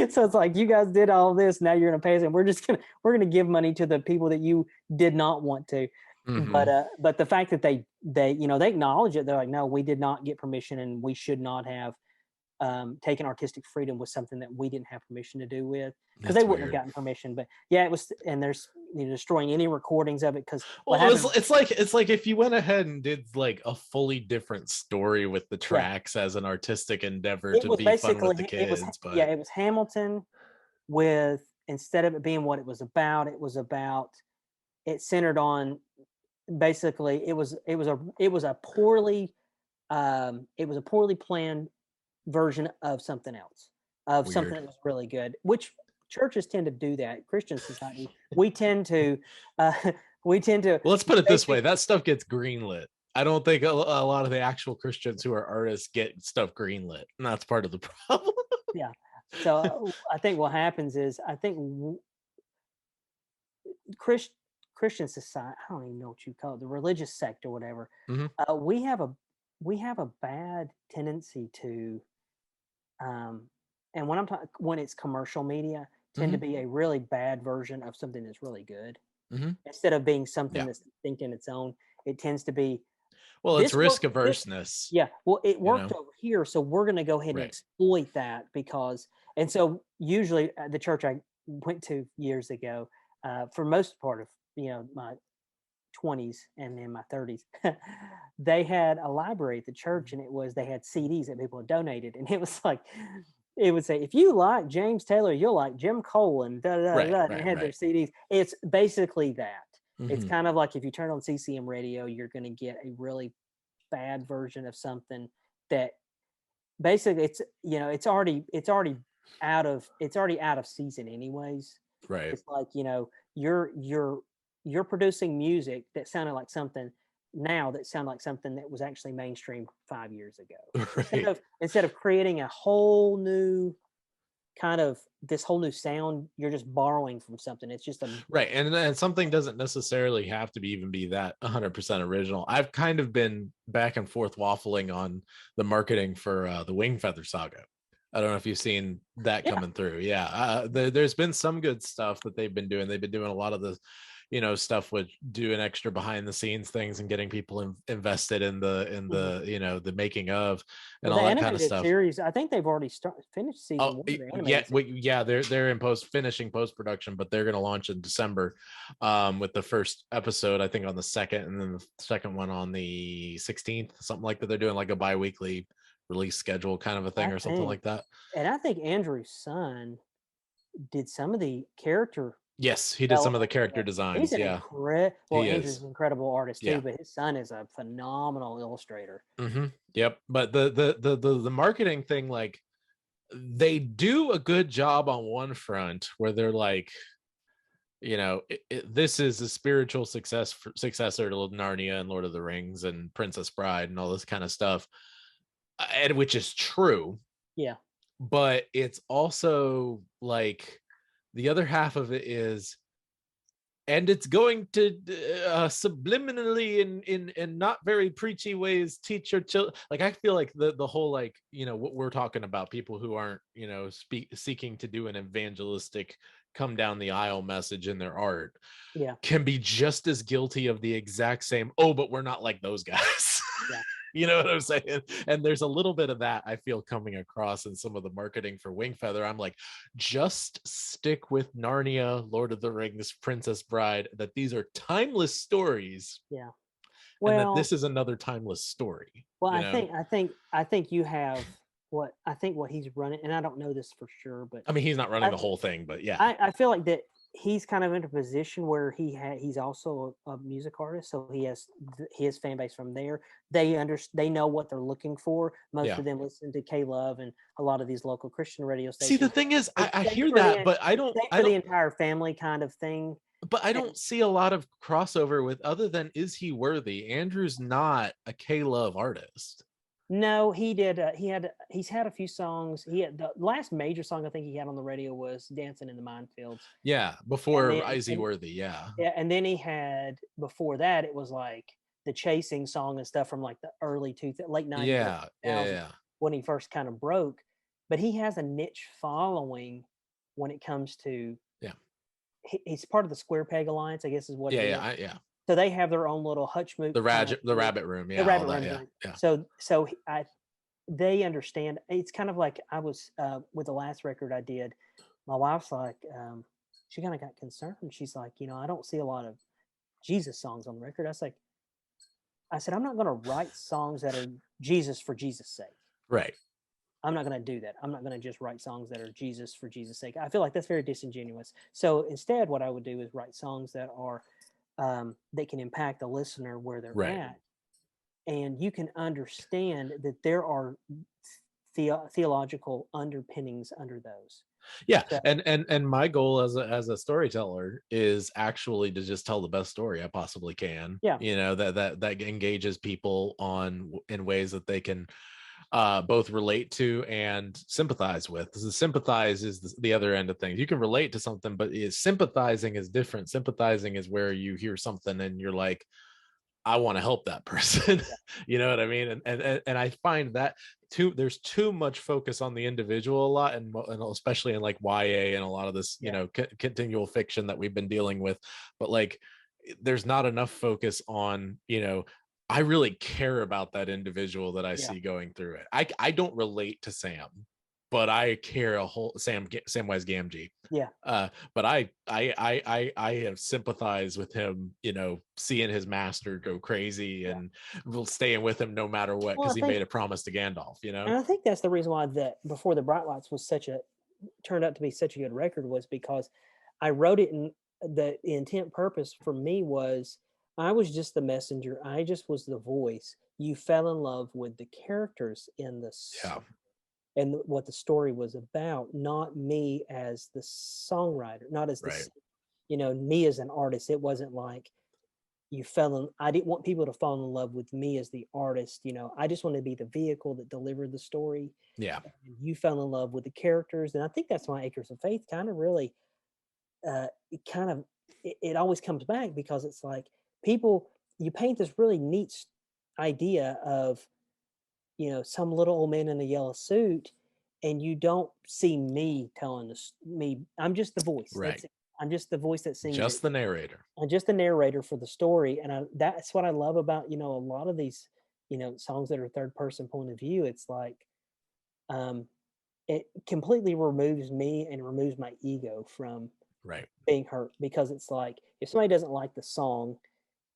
So it's like, you guys did all this, now you're going to pay us, and we're going to give money to the people that you did not want to. But the fact that they they acknowledge it, they're like, no, we did not get permission, and we should not have taken artistic freedom with something that we didn't have permission to do with, because they wouldn't have gotten permission. But yeah, it was, and there's destroying any recordings of it, because it's like if you went ahead and did like a fully different story with the tracks as an artistic endeavor to be fun with the kids. It was Hamilton with, instead of it being what it was about, it centered on, basically it was a poorly planned version of something else, of something that was really good, which churches tend to do that. Christian society, we tend to well, let's put it this way, that stuff gets greenlit. I don't think a lot of the actual Christians who are artists get stuff greenlit, and that's part of the problem. Yeah. So I think what happens is, I think Christian society, I don't even know what you call it, the religious sect or whatever, we have a bad tendency to and when it's commercial media, tend to be a really bad version of something that's really good. Instead of being something that's distinct in its own, it tends to be, well, it's risk averseness. Well, it worked over here, so we're going to go ahead and exploit that, because, and so usually the church I went to years ago, for most part of my 20s and in my 30s, they had a library at the church, and they had CDs that people had donated, and it was like, it would say, if you like James Taylor, you'll like Jim Cole, and and it had their CDs. It's basically that. It's kind of like, if you turn on CCM radio, you're going to get a really bad version of something that basically it's already out of season anyways. Right. It's like, you're producing music that sounded like something now that sounded like something that was actually mainstream 5 years ago. Right. Instead of creating a whole new kind of this whole new sound, you're just borrowing from something. It's just right. And something doesn't necessarily have to be that 100% original. I've kind of been back and forth waffling on the marketing for the Wing Feather Saga. I don't know if you've seen that coming through. There's been some good stuff that they've been doing. They've been doing a lot of the stuff with doing extra behind the scenes things and getting people invested in the the making of and all that kind of stuff. Series, I think they've already finished season one. They're in finishing post-production, but they're going to launch in December with the first episode, I think, on the 2nd, and then the second one on the 16th, something like that. They're doing like a bi-weekly release schedule kind of a thing, or something like that. And I think Andrew's son did some of the character. Yes, he did some of the character designs. Andrew's an incredible artist too, but his son is a phenomenal illustrator. Yep. But the marketing thing, like, they do a good job on one front where they're like, this is a spiritual successor to Narnia and Lord of the Rings and Princess Bride and all this kind of stuff, and which is true. Yeah. But it's also like, the other half of it is, and it's going to subliminally in not very preachy ways teach your children. Like, I feel like the whole, like, what we're talking about, people who aren't seeking to do an evangelistic come down the aisle message in their art, can be just as guilty of the exact same, but we're not like those guys. You know what I'm saying? And there's a little bit of that I feel coming across in some of the marketing for Wing Feather. I'm like, just stick with Narnia, Lord of the Rings, Princess Bride, that these are timeless stories. Yeah. Well, and that this is another timeless story. Well, I think you have what he's running, and I don't know this for sure, but I mean, he's not running the whole thing, but yeah. I feel like that he's kind of in a position where he's also a music artist, so he has his fan base from there. They know what they're looking for. Most of them listen to K-Love and a lot of these local Christian radio stations. See, the thing is, I hear that, but I don't the entire family kind of thing. But I don't see a lot of crossover with, other than Is He Worthy? Andrew's not a K-Love artist. No, he did. He's had a few songs. He had the last major song I think he had on the radio was "Dancing in the Minefields." Yeah, before Is He Worthy? Yeah. Yeah, and then he had, before that, it was like the chasing song and stuff from like the late 90s, yeah. when he first kind of broke. But he has a niche following when it comes to he's part of the Square Peg Alliance, I guess is what it is. Yeah. So they have their own little hutchmoot, The rabbit room, the rabbit room. So they understand. It's kind of like I was with the last record I did. My wife's like, she kind of got concerned. She's like, I don't see a lot of Jesus songs on the record. I said, I'm not going to write songs that are Jesus for Jesus' sake. Right. I'm not going to do that. I'm not going to just write songs that are Jesus for Jesus' sake. I feel like that's very disingenuous. So instead, what I would do is write songs that are that can impact the listener where they're at, and you can understand that there are theological underpinnings under those. Yeah, so, and my goal as a storyteller is actually to just tell the best story I possibly can. Yeah, that engages people in ways that they can both relate to and sympathize with. This is sympathize is the other end of things. You can relate to something, but sympathizing is different. Sympathizing is where you hear something and you're like, I want to help that person. You know what I mean? And I find that there's too much focus on the individual a lot, and especially in like YA and a lot of this, continual fiction that we've been dealing with. But like, there's not enough focus on, I really care about that individual that I see going through it. I don't relate to Sam, but I care a whole Samwise Gamgee. Yeah. But I have sympathized with him, seeing his master go crazy and staying with him no matter what, because he made a promise to Gandalf, And I think that's the reason why Before the Bright Lights was turned out to be such a good record, was because I wrote it, and the intent purpose for me was I was just the messenger. I just was the voice. You fell in love with the characters in the song and what the story was about, not me as the songwriter, not as me as an artist. It wasn't like I didn't want people to fall in love with me as the artist. I just wanted to be the vehicle that delivered the story. Yeah. And you fell in love with the characters. And I think that's why Acres of Faith kind of really, it always comes back, because it's like you paint this really neat idea of, some little old man in a yellow suit, and you don't see me telling me. I'm just the voice. Right. I'm just the voice that sings. Just the narrator. I'm just the narrator for the story. And that's what I love about, a lot of these, songs that are third person point of view. It's like, it completely removes me and removes my ego from being hurt, because it's like, if somebody doesn't like the song,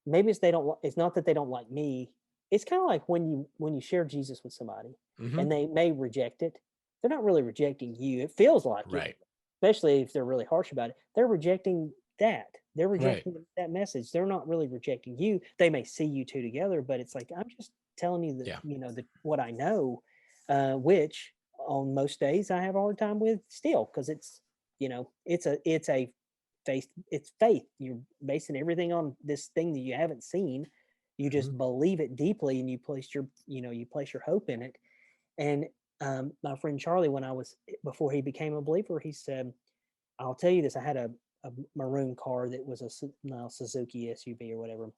maybe it's not that they don't like me. It's kind of like when you share Jesus with somebody and they may reject it. They're not really rejecting you. It feels like it, especially if they're really harsh about it. They're rejecting that. They're rejecting that message. They're not really rejecting you. They may see you two together, but it's like, I'm just telling you that, what I know, which on most days I have a hard time with still, because it's faith. You're basing everything on this thing that you haven't seen. You just believe it deeply, and you place your hope in it. And my friend Charlie, before he became a believer, he said, I'll tell you this, I had a maroon car that was a Suzuki SUV or whatever.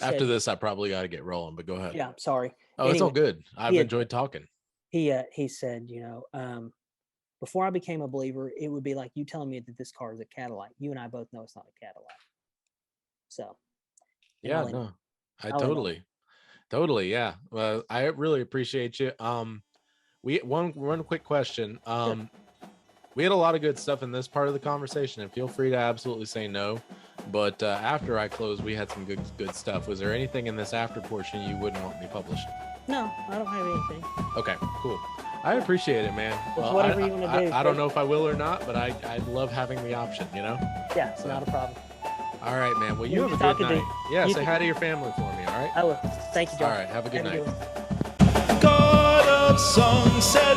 After this, I probably got to get rolling, but go ahead. Yeah, sorry. Oh, anyway, it's all good. I've enjoyed talking. He said, before I became a believer, it would be like you telling me that this car is a Cadillac. You and I both know it's not a Cadillac. So. Yeah, no, I totally. Yeah. Well, I really appreciate you. One quick question. Sure. We had a lot of good stuff in this part of the conversation, and feel free to absolutely say no. But after I close, we had some good stuff. Was there anything in this after portion you wouldn't want me publishing? No, I don't have anything. Okay, cool. I appreciate it, man. Well, whatever you want to do. I don't know if I will or not, but I love having the option, Yeah, it's not a problem. All right, man. Well, you have a good night. Yeah, say hi to your family for me, all right? I will. Thank you, John. All right, have a good night. God of songs said